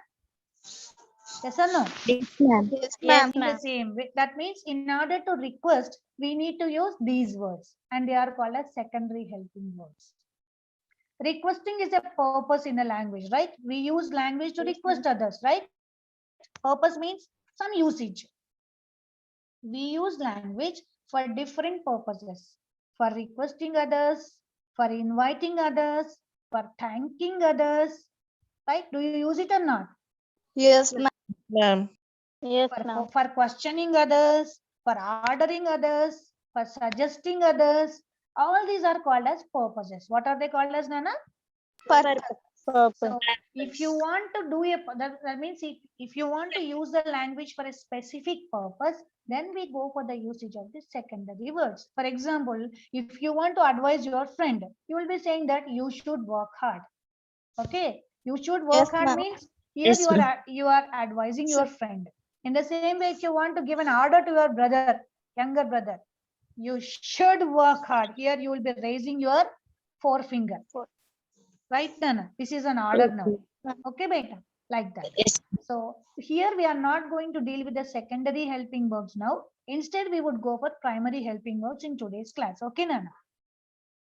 Yes or no? Yes, ma'am. Yes, Yes, ma'am. In the ma'am. same way, that means in order to request, we need to use these words, and they are called as secondary helping words. Requesting is a purpose in a language, right? We use language to request others, right? Purpose means some usage. We use language for different purposes, for requesting others, for inviting others, for thanking others, right? Do you use it or not? Yes, ma'am. Ma'am. Yes, ma'am. For questioning others, for ordering others, for suggesting others. All these are called as purposes. What are they called as, Nana? Purpose. So if you want to do that means if you want to use the language for a specific purpose, then we go for the usage of the secondary words. For example, if you want to advise your friend, you will be saying that you should work hard. Okay, you should work Yes, hard ma'am. means here Yes, you are advising your friend. In the same way, if you want to give an order to your brother, younger brother, you should work hard. Here you will be raising your forefinger. Right, Nana? This is an order now. Okay, beta, like that. Yes. So here we are not going to deal with the secondary helping verbs now. Instead, we would go for primary helping verbs in today's class. Okay, Nana?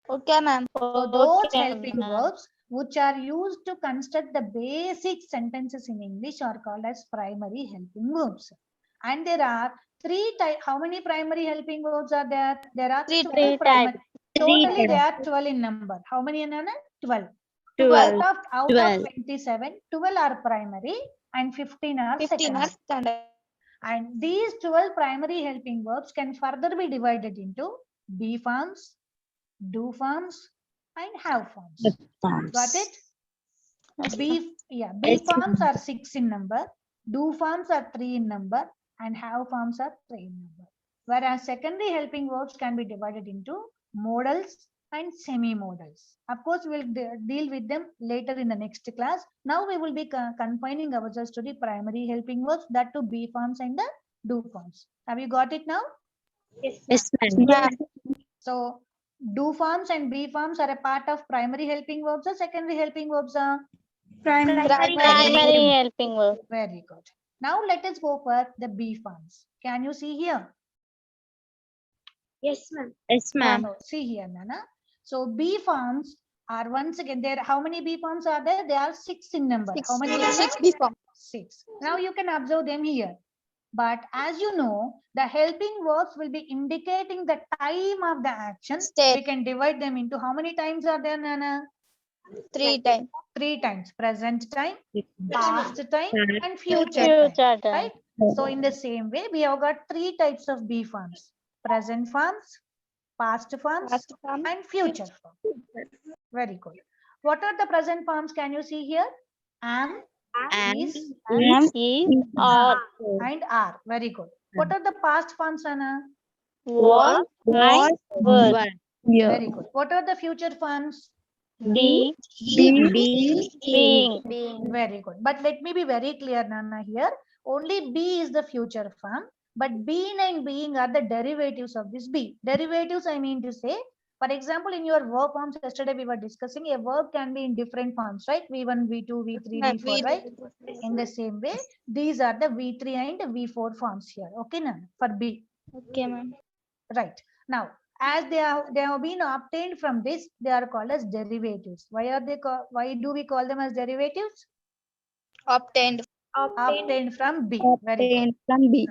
Okay, ma'am. So those Okay, helping ma'am. verbs which are used to construct the basic sentences in English are called as primary helping verbs. And there are three types. How many primary helping verbs are there? There are Three 12 types. primary. Three Totally, they types. are 12 in number. How many, Nana? 12. 12. Out of 12. 27, 12 are primary and 15 are 15 are secondary. standard. And these 12 primary helping verbs can further be divided into be forms, do forms, and have forms. Got it? Be Yes, forms are 6 in number, do forms are 3 in number, and have forms are 3 in number. Whereas secondary helping verbs can be divided into modals and semi-modals. Of course, we'll deal with them later in the next class. Now we will be confining ourselves to the primary helping verbs, that to be forms and the do forms. Have you got it now? Yes, ma'am. Ma'am. So do forms and be forms are a part of primary helping verbs or secondary helping verbs are? Primary. Primary helping verb. Very good. Now let us go for the be forms. Can you see here? Yes, ma'am. Yes, ma'am. So see here, Nana. So be forms are once again there. How many be forms are there? They are 6 in number. How many? Six before. 6. Now you can observe them here. But as you know, the helping verbs will be indicating the time of the action. Step. We can divide them into how many times are there, Nana? 3 times. 3 times. Present time, past time, and future time. Future time. Right? So in the same way, we have got 3 types of be forms: present forms, past forms, Past form. and future form. Very good. What are the present forms? Can you see here? Am, is, Is or and are. Very good. What are the past forms, Anna? was and were. Very good. What are the future forms? Be being. Very good. But let me be very clear, Nana, here. Only be is the future form, but being and being are the derivatives of this be. Derivatives, I mean to say, for example, in your verb forms, yesterday we were discussing, a verb can be in different forms, right? V1, V2, V3, V4, right? In the same way, these are the V3 and V4 forms here. Okay, Nana, for be. Okay, ma'am. Right. Now, as they have been obtained from this, they are called as derivatives. Why do we call them as derivatives? Obtained. Obtained from B. Very good. From B.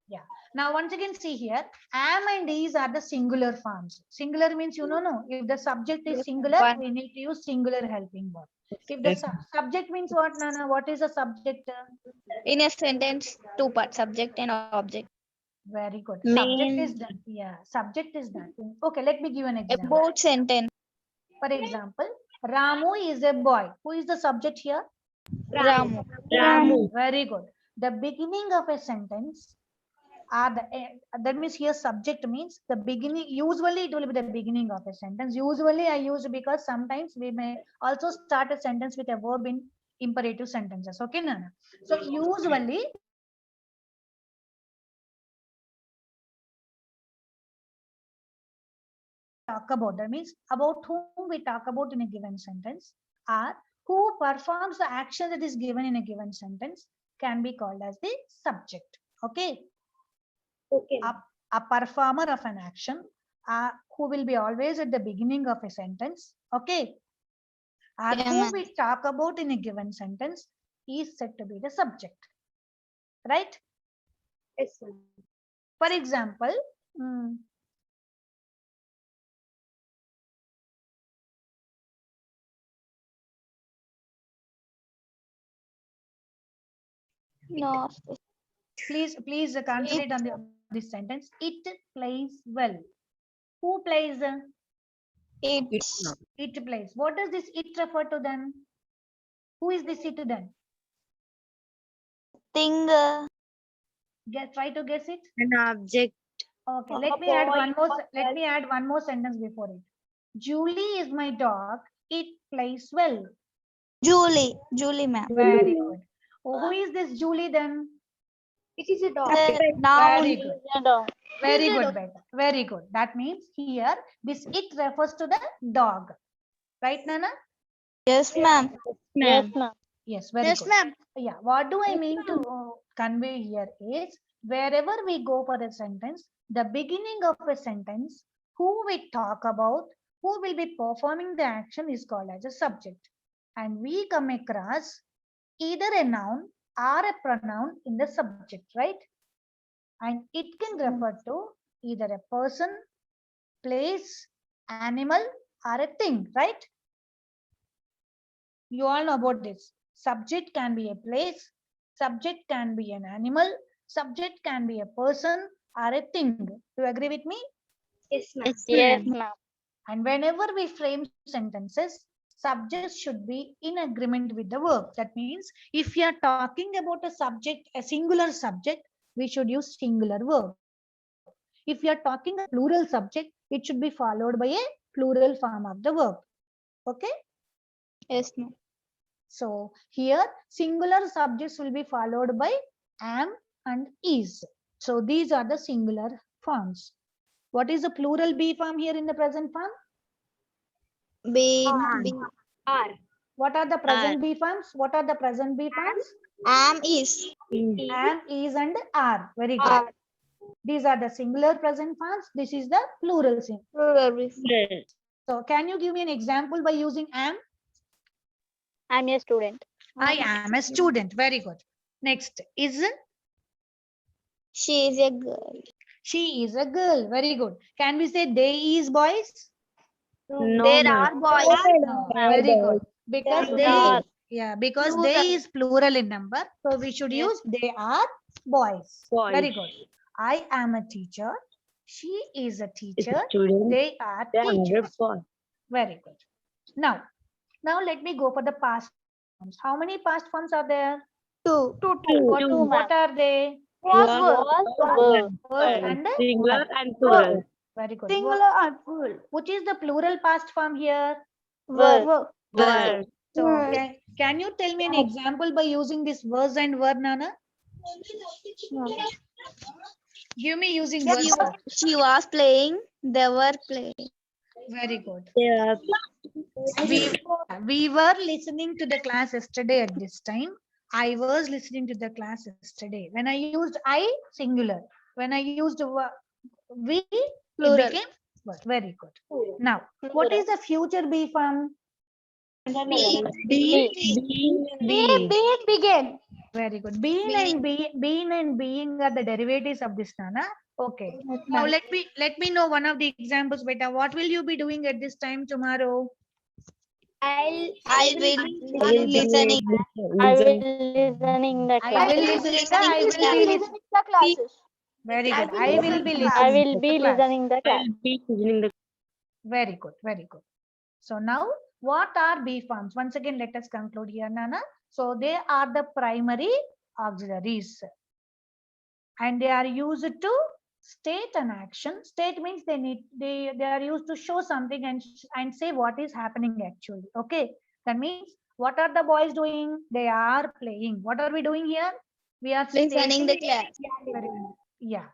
Yeah. Now, once again, see here, am and is are the singular forms. Singular means, no. If the subject is singular, One. we need to use singular helping verb. If the subject means what, Nana? What is the subject? In a sentence, 2 parts, subject and object. Very good. Main. Subject is done. Yeah, subject is done. Okay, let me give an example. About sentence. For example, Ramu is a boy. Who is the subject here? Ramu. Very good. The beginning of a sentence are that means here subject means the beginning. Usually it will be the beginning of a sentence. Usually I use because sometimes we may also start a sentence with a verb in imperative sentences. Okay, Nana? So usually talk about, that means about whom we talk about in a given sentence, are who performs the action that is given in a given sentence, can be called as the subject. Okay. Okay. A performer of an action who will be always at the beginning of a sentence. Okay. Or Yeah, who ma'am. we talk about in a given sentence is said to be the subject. Right? Yes, ma'am. For example, No. please concentrate on this sentence. It plays well. Who plays? It's ma'am. It plays. What does this it refer to then? Who is this it then? thing. Try to guess it. An object. Okay, A let me add boy one more. or Let girl. me add one more sentence before it. Julie is my dog. It plays well. Julie, ma'am. Very good. Oh, who is this Julie then? It is a dog. Now Very good. Dog. Very good, Beta. Very good. That means here this it refers to the dog. Right, Nana? yes, ma'am. Yes, Ma'am. ma'am. Yes, very Yes, good. ma'am. Yeah, what do I mean to convey here is wherever we go for a sentence, the beginning of a sentence, who we talk about, who will be performing the action is called as a subject. And we come across either a noun or a pronoun in the subject, right? And it can refer to either a person, place, animal, or a thing, right? You all know about this. Subject can be a place, subject can be an animal, subject can be a person or a thing. Do you agree with me? Yes, ma'am. Yes, ma'am. And whenever we frame sentences, subjects should be in agreement with the verb. That means if you are talking about a subject, a singular subject, we should use singular verb. If you are talking a plural subject, it should be followed by a plural form of the verb. Okay? Yes, ma'am. So here singular subjects will be followed by am and is. So these are the singular forms. What is the plural be form here in the present form? Been. R. What are the present be forms? What are the present be forms? Am is. Am, is and are. Very good. Are. These are the singular present forms. This is the plural. Plural. So can you give me an example by using am? I'm a student. I am a student. Very good. Next is She is a girl. she is a girl. Very good. Can we say they is boys? No, There ma'am. are boys. No, very good. Because There they, are. yeah, because Plural. they is plural in number. So we should Yes. use they are boys. Boys. Very good. I am a teacher. She is a teacher. Student. They are They are teachers. boy. Very good. Now let me go for the past forms. How many past forms are there? Two. What are they? Was Was, Was and Singular verb. and plural. Very good. Singular and plural. Which is the plural past form here? were. Were. So Hmm. can you tell me an example by using this was and were, Nana? Give me using was. She was playing. They were playing. Very good. They are We were listening to the class yesterday at this time. I was listening to the class yesterday. When I used I, singular. When I used we, Plural. it became was. Very good. Now, what is the future be form? be. Begin. Very good. Being and being are the derivatives of this, Nana. Okay. Now let me know one of the examples, beta. What will you be doing at this time tomorrow? I will be listening. I will listening the I class. will listen. I will be listening. the classes. Very good. I will be I listening. will to be the class. listening the class. I'll be listening the Very good. Very good. So now, what are B forms? Once again, let us conclude here, Nana. So they are the primary auxiliaries, and they are used to state an action. State means they are used to show something and say what is happening actually. Okay, that means what are the boys doing? They are playing. What are we doing here? We are Listening the stating. class. Yeah,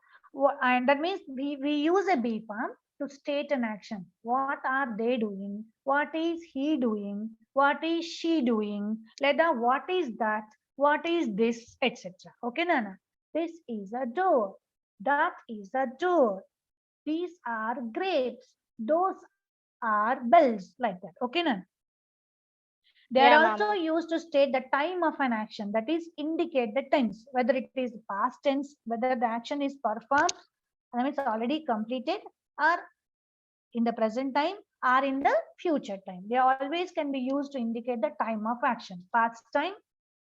and that means we use a B form to state an action. What are they doing? What is he doing? What is she doing? Leda, what is that? What is this, etc. Okay, Nana? This is a door. That is a door. These are grapes. Those are bells. Like that. Okay, Nana? They Yeah, are ma'am. also used to state the time of an action, that is indicate the tense, whether it is past tense, whether the action is performed, that means already completed, or in the present time, or in the future time. They always can be used to indicate the time of action, past time,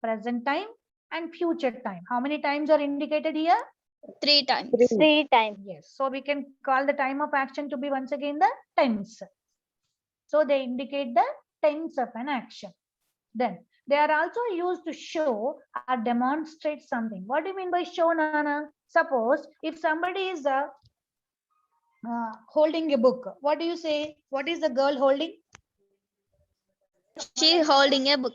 present time, and future time. How many times are indicated here? 3 times. 3 times. Yes. So we can call the time of action to be once again the tense. So they indicate the tense of an action. Then they are also used to show or demonstrate something. What do you mean by show, Nana? Suppose if somebody is holding a book, what do you say? What is the girl holding? She is holding a book.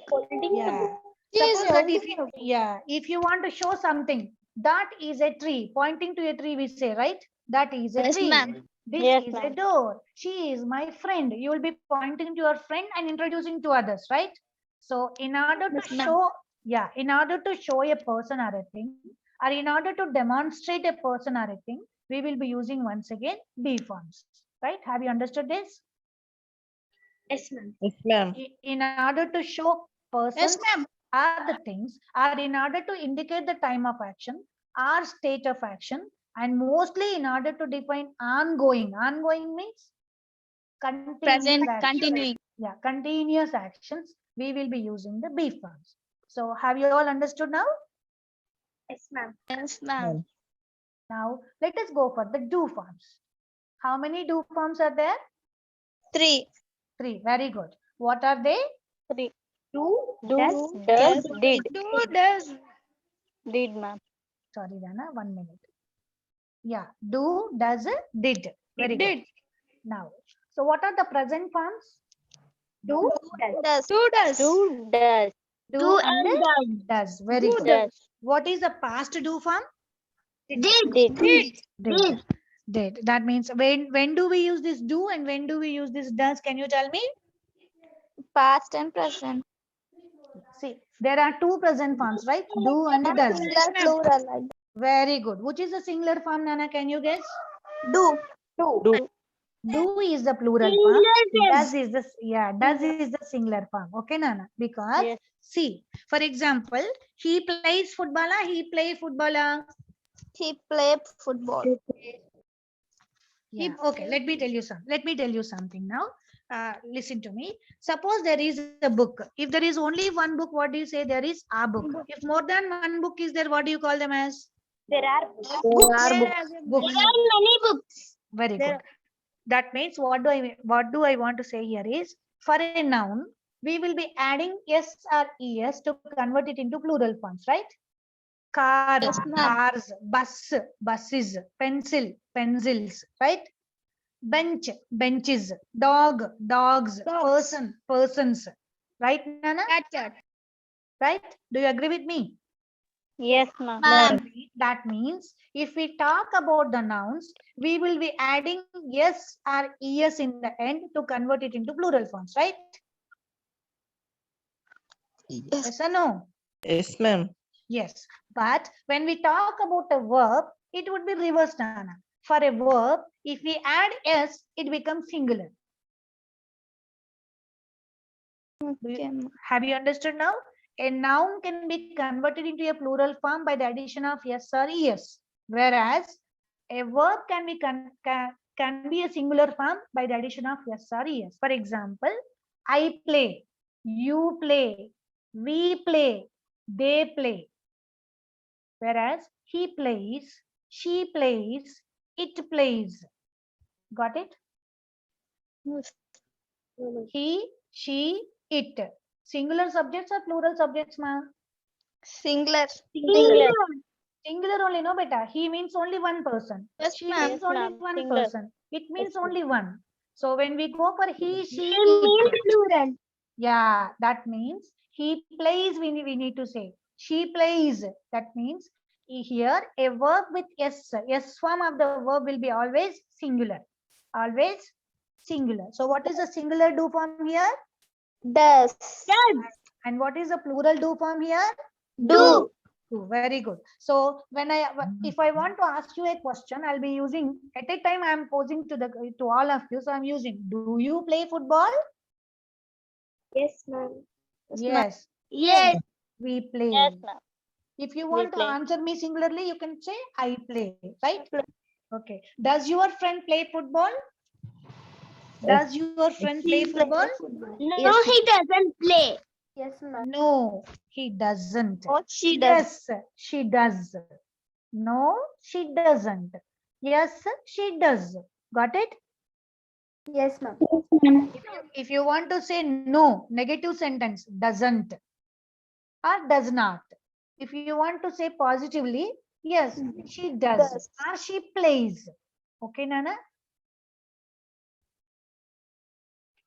Yeah. She is Suppose that holding if you want to show something, that is a tree. Pointing to a tree, we say, right? That is a Yes, tree. ma'am. This Yes, is a ma'am. door. She is my friend. You will be pointing to your friend and introducing to others, right? So in order to Yes, ma'am. show, in order to show a person or a thing, or in order to demonstrate a person or a thing, we will be using once again be forms, right? Have you understood this? Yes, ma'am. Yes, ma'am. In order to show persons ma'am. or the things, or in order to indicate the time of action or state of action, and mostly in order to define ongoing. Ongoing means continuous Present, action. continuing. Yeah, continuous actions. We will be using the be forms. So have you all understood now? Yes, ma'am. Yes, ma'am. Now let us go for the do forms. How many do forms are there? 3. 3. Very good. What are they? 3. Do, Do, does, does, did. did. Do, does. Did, ma'am. Sorry, Dana, 1 minute. Yeah, do, does, did. Very good. Did. Now, so what are the present forms? Do, Does. Do, does. Do, does. do and does. Very good. Does. What is the past do form? Did. Did. That means when do we use this do and when do we use this does? Can you tell me? Past and present. See, there are 2 present forms, right? Do and does. Singular, plural. Like Very good. Which is the singular form, Nana? Can you guess? do. Do is the plural form. Does is the singular form. Okay, Nana? Because Yes. see, for example, he plays football. He play football. He played football. Yeah. Okay. Let me tell you something now. Listen to me. Suppose there is a book. If there is only one book, what do you say? There is a book. If more than one book is there, what do you call them as? There are Books. There are many books. Very good. That means what do I want to say here is, for a noun, we will be adding s or es to convert it into plural forms, right? Car, Yes, ma'am. cars, bus, buses, pencil, pencils, right? Bench, benches, dog, dogs, person, persons, right, Nana? Cat. Right? Do you agree with me? Yes, ma'am. That means if we talk about the nouns, we will be adding yes or es in the end to convert it into plural forms, right? Yes or no? Yes, ma'am. Yes. But when we talk about a verb, it would be reversed, Nana. For a verb, if we add s, it becomes singular. Have you understood now? A noun can be converted into a plural form by the addition of yes or es, whereas a verb can be a singular form by the addition of yes or es. For example, I play, you play, we play, they play. Whereas he plays, she plays, it plays. Got it? He, she, it. Singular subjects or plural subjects, ma'am? Singular. Singular. Singular only, no beta. He means only one person. Yes, She ma'am. means Yes, only ma'am. one Singular. person. It means Yes, only one. So when we go for he, she, it. Plural. Yeah, that means he plays, we need to say. She plays. That means here a verb with s. S form of the verb will be always singular. Always singular. So what is the singular do form here? Does. And what is the plural do form here? Do. Very good. So when if I want to ask you a question, I'll be using at a time I'm posing to all of you. So I'm using, do you play football? Yes, ma'am. Yes, Yes. we play. Yes, ma'am. If you We want to play. answer me singularly, you can say I play, right? Okay. Does your friend play football? Does your friend play football? No, he doesn't play. Yes, ma'am. No, he doesn't. Or she does. Yes, she does. No, she doesn't. Yes, she does. Got it? Yes, ma'am. If you want to say no, negative sentence, doesn't or does not. If you want to say positively, yes, she does or she plays. Okay, Nana?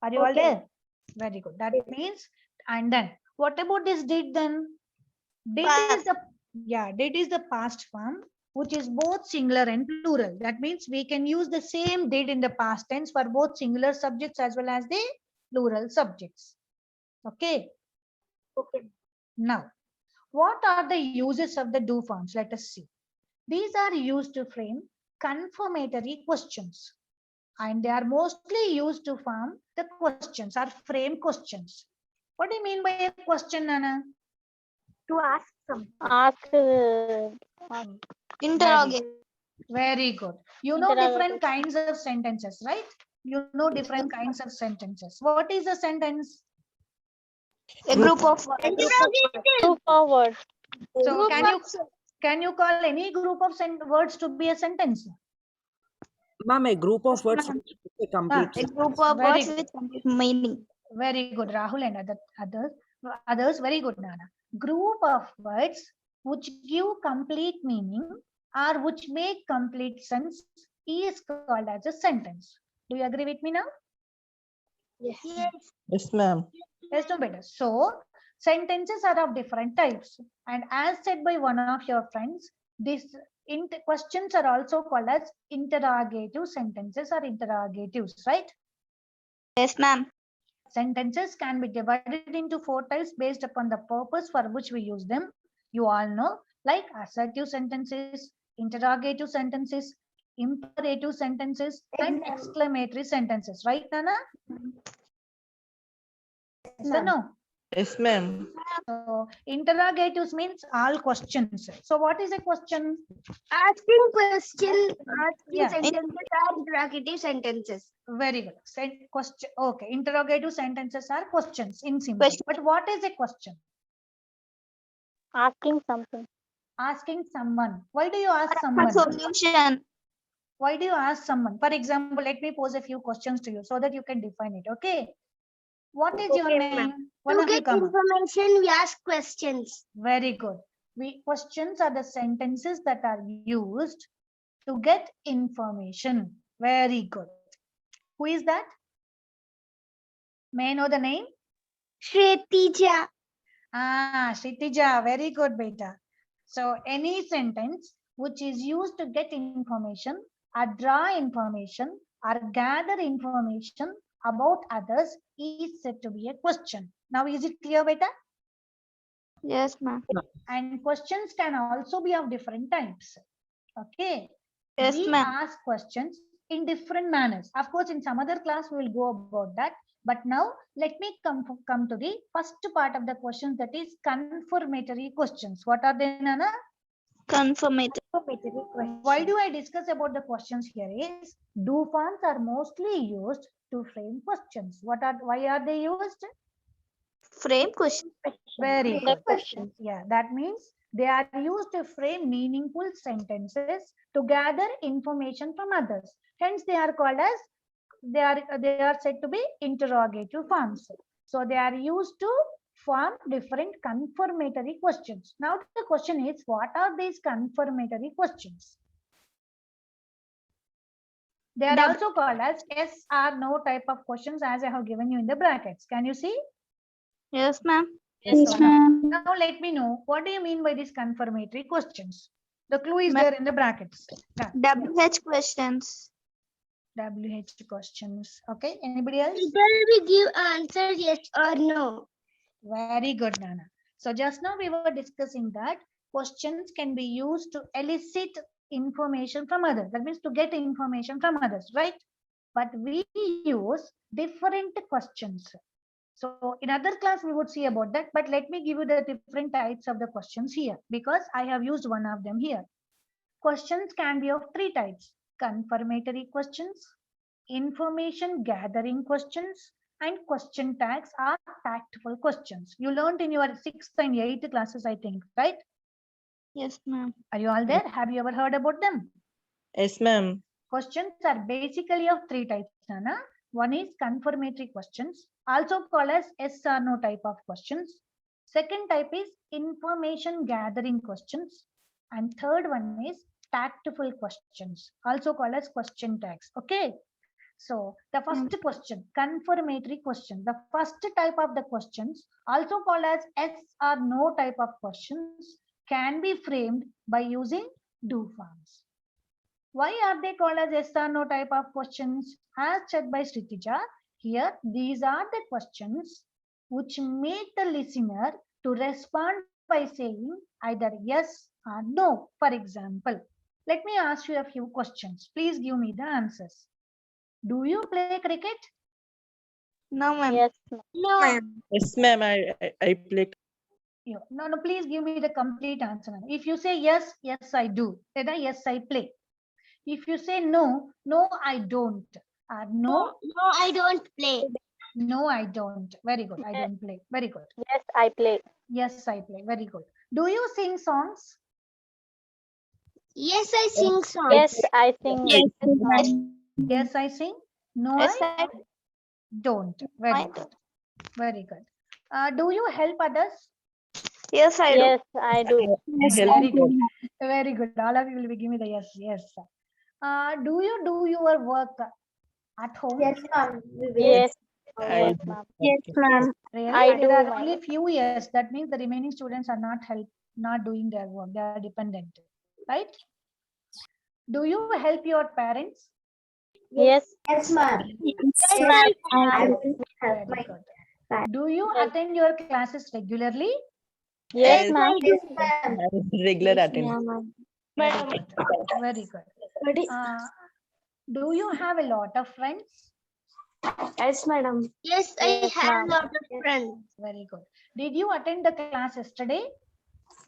Are you all Okay. there? Very good. That means, and then what about this did then? Did is the past form, which is both singular and plural. That means we can use the same did in the past tense for both singular subjects as well as the plural subjects. Okay. Okay. Now, what are the uses of the do forms? Let us see. These are used to frame confirmatory questions, and they are mostly used to form the questions or frame questions. What do you mean by a question, Nana? To ask something. Ask. Interrogate. Very good. You know Interrogative. different kinds of sentences, right? You know different kinds of sentences. What is a sentence? A group of words. Move forward. So can you call any group of words to be a sentence? Ma'am, a group of words ma'am. with a complete A group of Very words good. with complete meaning. Very good, Rahul and others. Very good, Nana. Group of words which give complete meaning or which make complete sense is called as a sentence. Do you agree with me now? Yes. Yes, ma'am. Yes, no better. So sentences are of different types, and as said by one of your friends, these questions are also called as interrogative sentences or interrogatives, right? Yes, ma'am. Sentences can be divided into 4 types based upon the purpose for which we use them. You all know, like assertive sentences, interrogative sentences, imperative sentences, and exclamatory sentences, right, Nana? Yes or no? Yes, ma'am. So interrogatives means all questions. So what is a question? Asking question, Yeah. sentences are interrogative sentences. Very good. Question. Okay. Interrogative sentences are questions in simple. Question. But what is a question? Asking something. Asking someone. Why do you ask A someone? solution. Why do you ask someone? For example, let me pose a few questions to you so that you can define it. Okay. What is your Okay, name? ma'am. One To of you get come up. information, we ask questions. Very good. Questions are the sentences that are used to get information. Very good. Who is that? May I know the name? Shretija. Shritija. Very good, beta. So any sentence which is used to get information or draw information or gather information about others is said to be a question. Now is it clear, beta? Yes, ma'am. And questions can also be of different types. Okay. Yes, We ma'am. ask questions in different manners. Of course, in some other class we will go about that. But now let me come to the first part of the questions, that is confirmatory questions. What are they, Nana? Confirmative. Why do I discuss about the questions here is do forms are mostly used to frame questions. Why are they used? Frame question. Very The good. question. Yeah, that means they are used to frame meaningful sentences to gather information from others. Hence, they are called as they are said to be interrogative forms. So they are used to form different confirmatory questions. Now the question is, what are these confirmatory questions? They are also called as yes or no type of questions, as I have given you in the brackets. Can you see? Yes, ma'am. Yes, ma'am. Now let me know, what do you mean by these confirmatory questions? The clue is there in the brackets. WH questions. WH questions. Okay, anybody else? Either we give answer yes or no. Very good, Nana. So just now we were discussing that questions can be used to elicit information from others. That means to get information from others, right? But we use different questions. So in other class we would see about that, but let me give you the different types of the questions here because I have used one of them here. Questions can be of three types: confirmatory questions, information gathering questions, and question tags are tactful questions. You learned in your 6th and 8th classes, I think, right? Yes, ma'am. Are you all there? Have you ever heard about them? Yes, ma'am. Questions are basically of three types, Nana. One is confirmatory questions, also called as yes or no type of questions. Second type is information gathering questions. And third one is tactful questions, also called as question tags. Okay. So the first question, confirmatory question. The first type of the questions, also called as yes or no type of questions, can be framed by using do forms. Why are they called as yes or no type of questions? As checked by Sritija, here these are the questions which make the listener to respond by saying either yes or no. For example, let me ask you a few questions. Please give me the answers. Do you play cricket? No, ma'am. Yes, ma'am. No, ma'am. Yes, ma'am. I play. No, please give me the complete answer. If you say yes, yes, I do. Then yes, I play. If you say no, no, I don't. No, No, I don't play. no, I don't. Very good. I don't play. Very good. Yes, I play. Yes, I play. Very good. Do you sing songs? Yes, I sing songs. Yes, I sing. Yes, Yes, I sing. No, Yes, I I don't. Very I good. Very good. Do you help others? Yes, I do. Yes, I do. Very good. Very good. All of you will be giving me the yes. Yes. Do you do your work at home? Yes, ma'am. Yes, I yes, do. ma'am. Yes, ma'am. Really? I do, There are ma'am. only few yes. That means the remaining students are not doing their work. They are dependent, right? Do you help your parents? Yes, Yes, ma'am. Yes, ma'am. I I do. will help Very my good. Do you attend your classes regularly? yes, Yes, ma'am. yes, ma'am. regular attendance. Yeah, ma'am. Very Madam. good. Very good. Do you have a lot of friends? Yes, madam. Yes, I Yes, have ma'am. a lot of friends. Very good. Did you attend the class yesterday?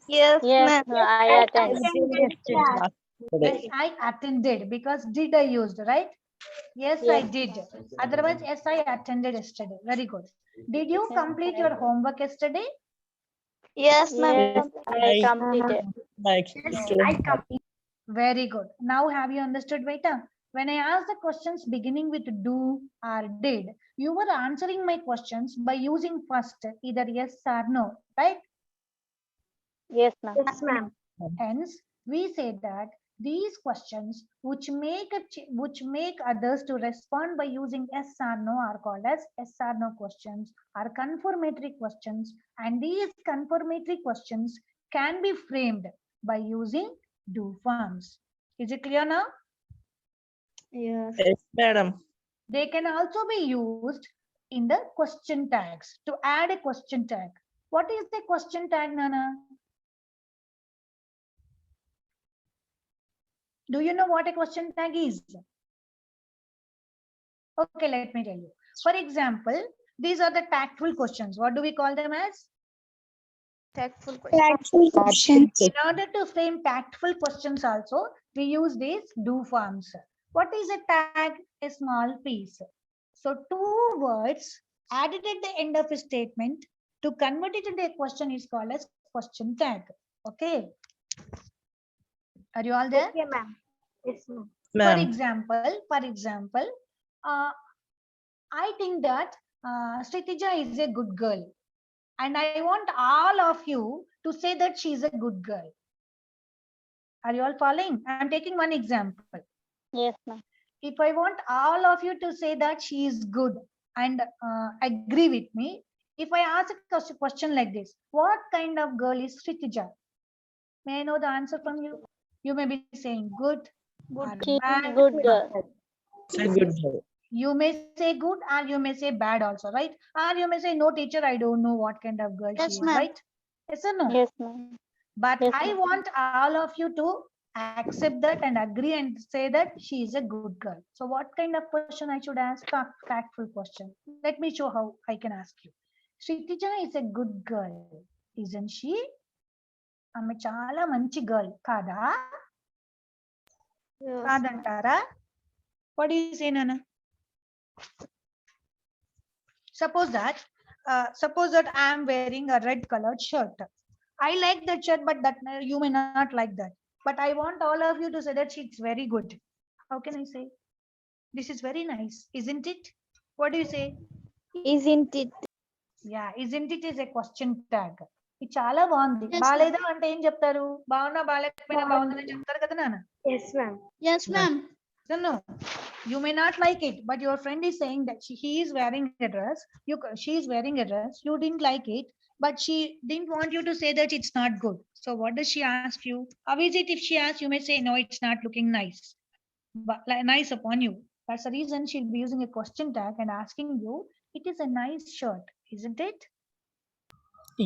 Yes, Yes, ma'am. I attend. Class today. Yes, I attended because did I used, right? Yes, I Yes. did. Otherwise, yes, I attended yesterday. Very good. Did you complete your homework yesterday? Yes, ma'am. Yes, I completed. My I complete. Very good. Now have you understood, Veta? When I asked the questions beginning with do or did, you were answering my questions by using first either yes or no, right? Yes, ma'am. Yes, ma'am. Hence, we say that these questions which make others to respond by using yes or no are called as yes or no questions, are confirmatory questions, and these confirmatory questions can be framed by using do forms. Is it clear now? Yes. Yes, madam. They can also be used in the question tags to add a question tag. What is the question tag, Nana? Do you know what a question tag is? Okay, let me tell you. For example, these are the tactful questions. What do we call them as? Tactful Question. In order to frame tactful questions also, we use these do forms. What is a tag? A small piece. So two words added at the end of a statement to convert it into a question is called as question tag. Okay. Are you all there? Okay, ma'am. Yes, ma'am. For example, I think that Sritija is a good girl. And I want all of you to say that she's a good girl. Are you all following? I'm taking one example. Yes, ma'am. If I want all of you to say that she is good and agree with me, if I ask a question like this, what kind of girl is Sritija? May I know the answer from you? You may be saying good or She's bad. good girl. It's a good girl. You may say good or you may say bad also, right? Or you may say, no teacher, I don't know what kind of girl Yes, she is, ma'am. right? Yes or no? Yes, ma'am. But Yes, I ma'am. want all of you to accept that and agree and say that she is a good girl. So what kind of question I should ask? Factful question. Let me show how I can ask you. Sritija is a good girl, isn't she? ఆమె చాలా మంచి girl కాదా? కాదంటారా? What do you say, Nana? Suppose that I am wearing a red colored shirt. I like that shirt, but that you may not like that. But I want all of you to say that it's very good. How can I say? This is very nice, isn't it? What do you say? Isn't it? Yeah, isn't it is a question tag. ఇది చాలా బాగుంది. బాలేదా అంటే ఏం చెప్తారు? బాగున్నా బాలేకపోయినా బాగుందని చెప్తారు కదా నాన్న. Yes, ma'am. Yes, ma'am. No, you may not like it, but your friend is saying that he is wearing a dress. She is wearing a dress. You didn't like it, but she didn't want you to say that it's not good. So what does she ask you? How is it if she asks? You may say no, it's not looking nice, but like, nice upon you. That's the reason she'll be using a question tag and asking you. It is a nice shirt, isn't it?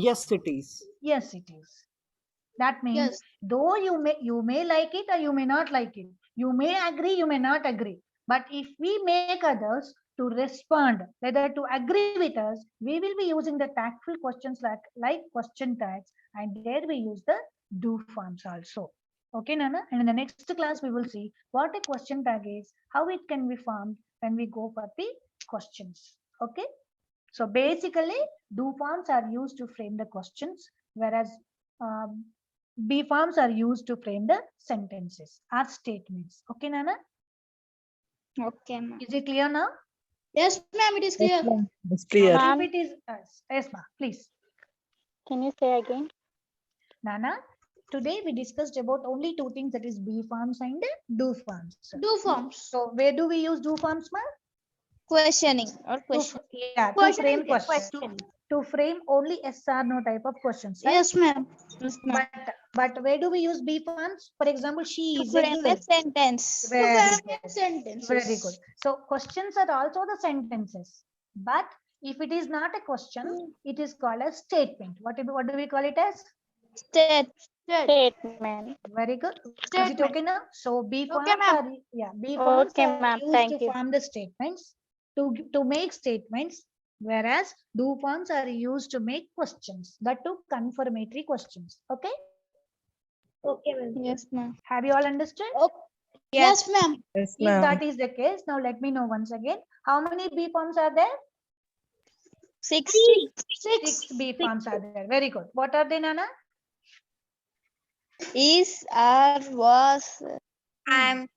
Yes, it is. Yes, it is. That means Yes. though you may like it or you may not like it, you may agree, you may not agree, but if we make others to respond, whether to agree with us, we will be using the tactful questions like question tags, and there we use the do forms also. Okay, Nana? And in the next class we will see what a question tag is, how it can be formed when we go for the questions. Okay, so basically do forms are used to frame the questions, whereas um, B forms are used to frame the sentences or statements. Okay, Nana? Okay, ma'am. Is it clear now? Yes, ma'am. It is Yes, clear. ma'am. It's clear. Ma'am. If it is, yes, ma, please. Can you say again? Nana, today we discussed about only two things, that is B forms and do forms. Do forms. So where do we use do forms, ma? Questioning or To, question. yeah, to frame questions. To frame only yes or no type of questions, right? Yes, ma'am. Yes, ma'am. But where do we use B forms? For example, she To is a frame a girl. sentence. Very To frame good. a sentence. Very good. So questions are also the sentences. But if it is not a question, it is called a statement. What do we call it as? Statement. Very good. Is it Statement. okay now? So B forms Okay, ma'am. are, yeah, B forms Okay, are ma'am. used Thank to you. form the statements, to make statements, whereas do forms are used to make questions, that too confirmatory questions. Okay, Okay, ma'am. Yes, ma'am. have you all understood? Yes, ma'am. Yes, If ma'am. that is the case, now let me know once again, how many B forms are there? Six. Six B forms are there. Very good. What are they, Nana? Is, are, was, Am,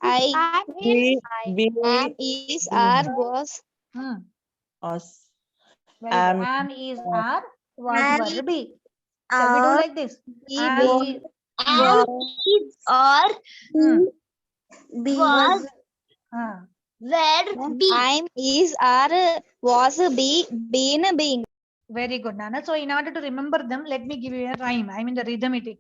I, Be, be, am, is, are, was, Hmm. us. Very Am, good. Am, is, are, was, Am, were, be. Shall we do like this? be, Am, be, is, is, or, hmm. be, Was, where, be. I'm, is, are, was, be, been, being. very good, Nana. So in order to remember them, let me give you a rhyme. I mean the rhythmically.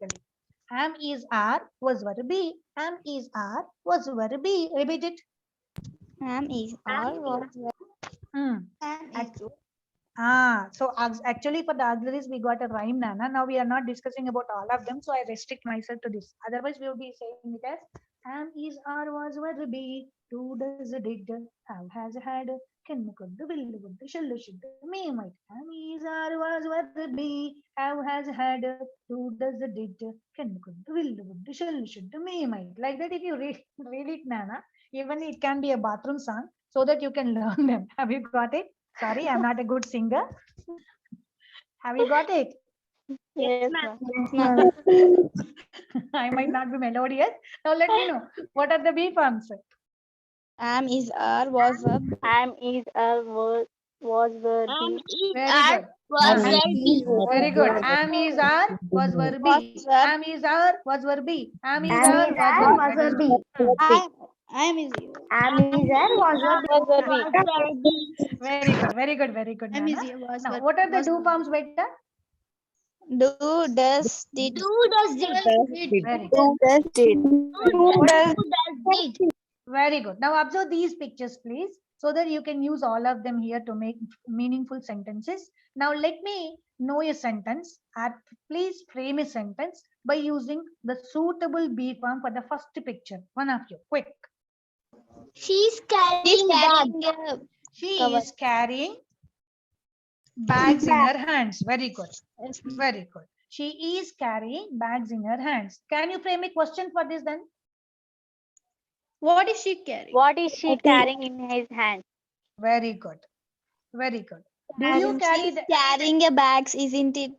Am, is, are, was, were, be. Am, is, are, was, were, be. Repeat it. Am, is, are, was, Hmm. So actually for the auxiliaries we got a rhyme, Nana. Now we are not discussing about all of them, so I restrict myself to this. Otherwise we will be saying it as am, is, are, was, were, be, do, does, did, have, has, had, can, could, will, would, shall, should, may, might. Am, is, are, was, were, be, have, has, had, do, does, did, can, could, will, would, shall, should, may, might. Like that, if you read it, Nana, even it can be a bathroom song, so that you can learn them. Have you got it? Sorry, I'm not a good singer. Have you got it? Yes, ma'am. I might not be melodious. Now let me know. What are the B forms? am, is, are, was, Am, is, was, were, be. Very good. Was, Am, be. Very good. Am, is, are, was, were, be. was, were. Am, is, are, was, were, be. Am, is, Am, are, is, was, are, were, was, be. were, be. I'm is, Am, is, are, was, Was, were, be. were, be. Very good. Very good. Very good. I'm is, Nana. was, Now, were, what are the was, do forms, beta? do, does, did. Do, does, did. Very good. Does, did. Do, What does, is, did. Very good. Now observe these pictures, please, so that you can use all of them here to make meaningful sentences. Now let me know a sentence and please frame a sentence by using the suitable B form for the first picture. One of you, quick. She's carrying a She Cover. is carrying bags in her hands. Very good. Very good. She is carrying bags in her hands. Can you frame a question for this then? What is she carrying? What is she carrying in his hand? Very good. Very good. Do you carry the Carrying a bags, isn't it?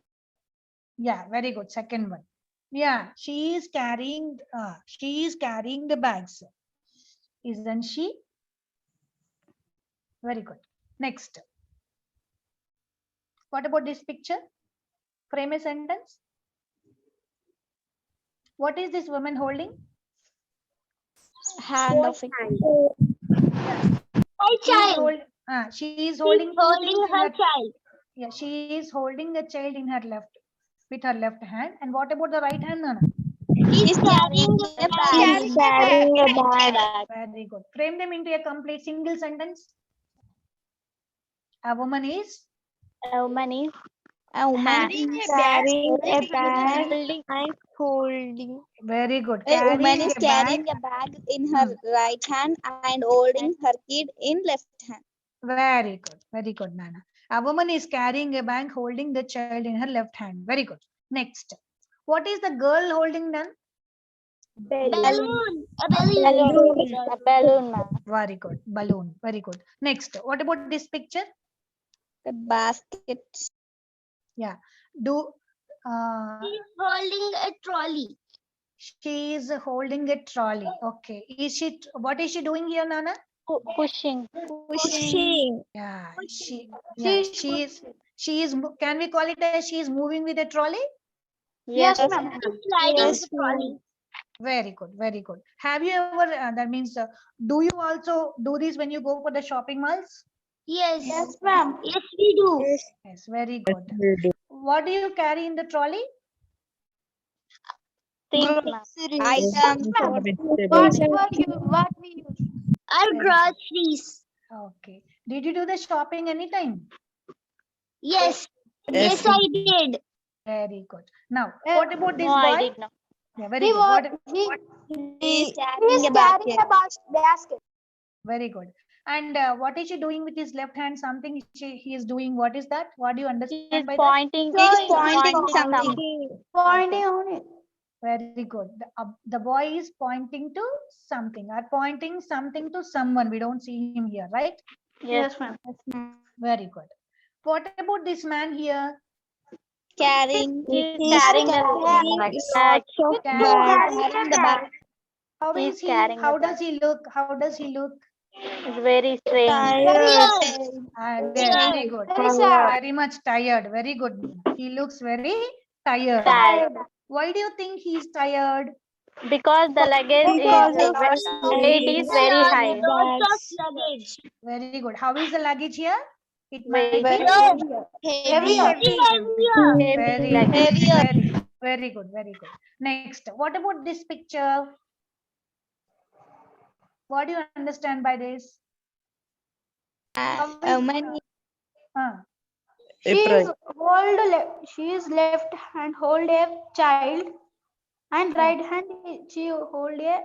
Yeah, very good. Second one. Yeah, she is carrying the bags. Isn't she? Very good. Next. What about this picture? Frame a sentence. What is this woman holding? Hand of it. She is holding two things in her child. Yeah, she is holding a child in her left with her left hand. And what about the right hand, Nana? He's carrying a bag. He's carrying a bag. Very good. Frame them into a complete single sentence. A woman is A woman is A woman is carrying a bag. holding. very good. A woman is a bag. carrying a bag in her right hand and holding her kid in left hand. Very good. Very good, Nana. A woman is carrying a bag holding the child in her left hand. Very good. Next. What is the girl holding then? Balloon. A A balloon, ma'am. Very good. Balloon. Very good. Next. What about this picture? A basket. Do Holding a trolley. she is holding a trolley. Okay. What is she doing here, Nana? Pushing. Pushing. Yeah, she is can we call it as she is moving with a trolley? Yes, ma'am. Yes, the trolley. Very good, very good. Have you ever that means do you also do this when you go for the shopping malls? Yes. Yes, ma'am. Yes, we do. Yes, very good. What do you carry in the trolley? things, ma'am. Items. What we use? Our Very good. groceries. Okay. Did you do the shopping anytime? Yes. Yes, I did. Very good. Now, what about this No, I boy? did not. Yeah, very good. He is carrying a basket. Very good. And what is she doing with his left hand? Something he is doing. What is that? What do you He understand is by that? pointing. He's pointing something. Pointing on it. Very good. The boy is pointing to something or pointing something to someone. We don't see him here, right? Yes, ma'am. Very good. What about this man here? Carrying. He's carrying a bag. Carrying the bag. How He's is he? carrying How a does he look? How does he look? It's very strange. Very good. Very much tired. Very good. He looks very tired. Tired. Why do you think he's tired? Because the luggage weight is very high. Very good. How is the luggage here? It Very might be Heavy. very, Heavier. very good. Very good. Next, what about this picture? What do you understand by this? Woman She is left hand hold a child and right hand she hold a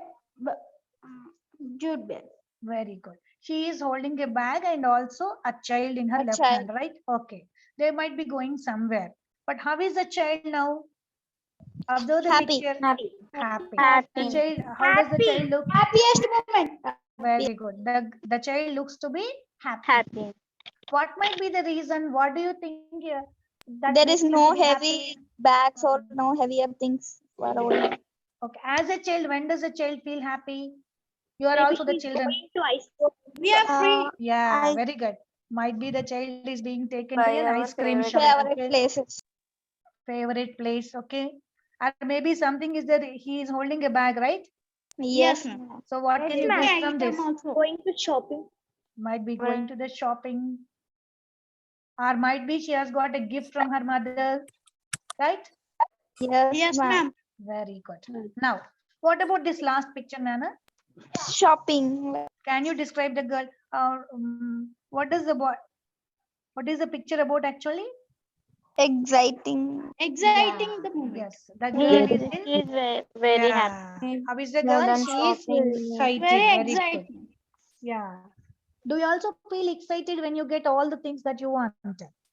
jute bag. Very good. She is holding a bag and also a child in her A left child. hand, right? Okay. They might be going somewhere. But how is the child now? Observe the Happy. picture. Happy. Happy. Happy. The child, how does the child look? Happiest moment. Very good. The child looks to be happy. Happy. What might be the reason? What do you think here? that There makes is him no to be heavy happy? bags or no heavier things. for holding. Okay. As a child, when does a child feel happy? You are also the children. We are free. Yeah, very good. Might be the child is being taken to an ice cream shop. Favorite Okay? places. Favorite place, okay? And maybe something is that he is holding a bag, right? Yes. So what can you guess from this? Going to shopping. Might be going to the shopping. Or might be she has got a gift from her mother, right? Yes, ma'am. Very good. Now, what about this last picture, Nana? Shopping. Can you describe the girl? What is the boy? What is the picture about actually? Exciting. Exciting the moment. Yes, the He girl is, is in. he is very happy. Yeah. How is the More girl? than She is shopping. excited. Very Very good. exciting. Yeah. Do you also feel excited when you get all the things that you want?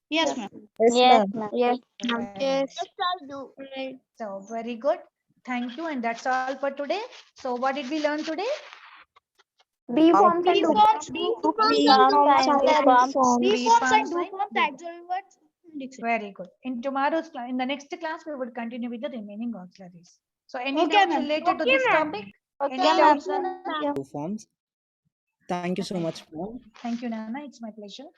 Yes, ma'am. Yes, Yes, ma'am. ma'am. Yes. Very Yes. nice. I do. Right. So very good. Thank you. And that's all for today. So what did we learn today? B How forms and B do forms, forms. B B forms, forms and and forms. forms. B B forms and forms do and forms, do. auxiliary words. and etc. Very good. In tomorrow's class, in the next class, we would continue with the remaining auxiliaries. So any Okay, doubts ma'am. related to this topic? Okay, Any Yeah, doubts, ma'am. Nana? Yeah. Two forms. Thank you so much, ma'am. Thank you, Nana. It's my pleasure.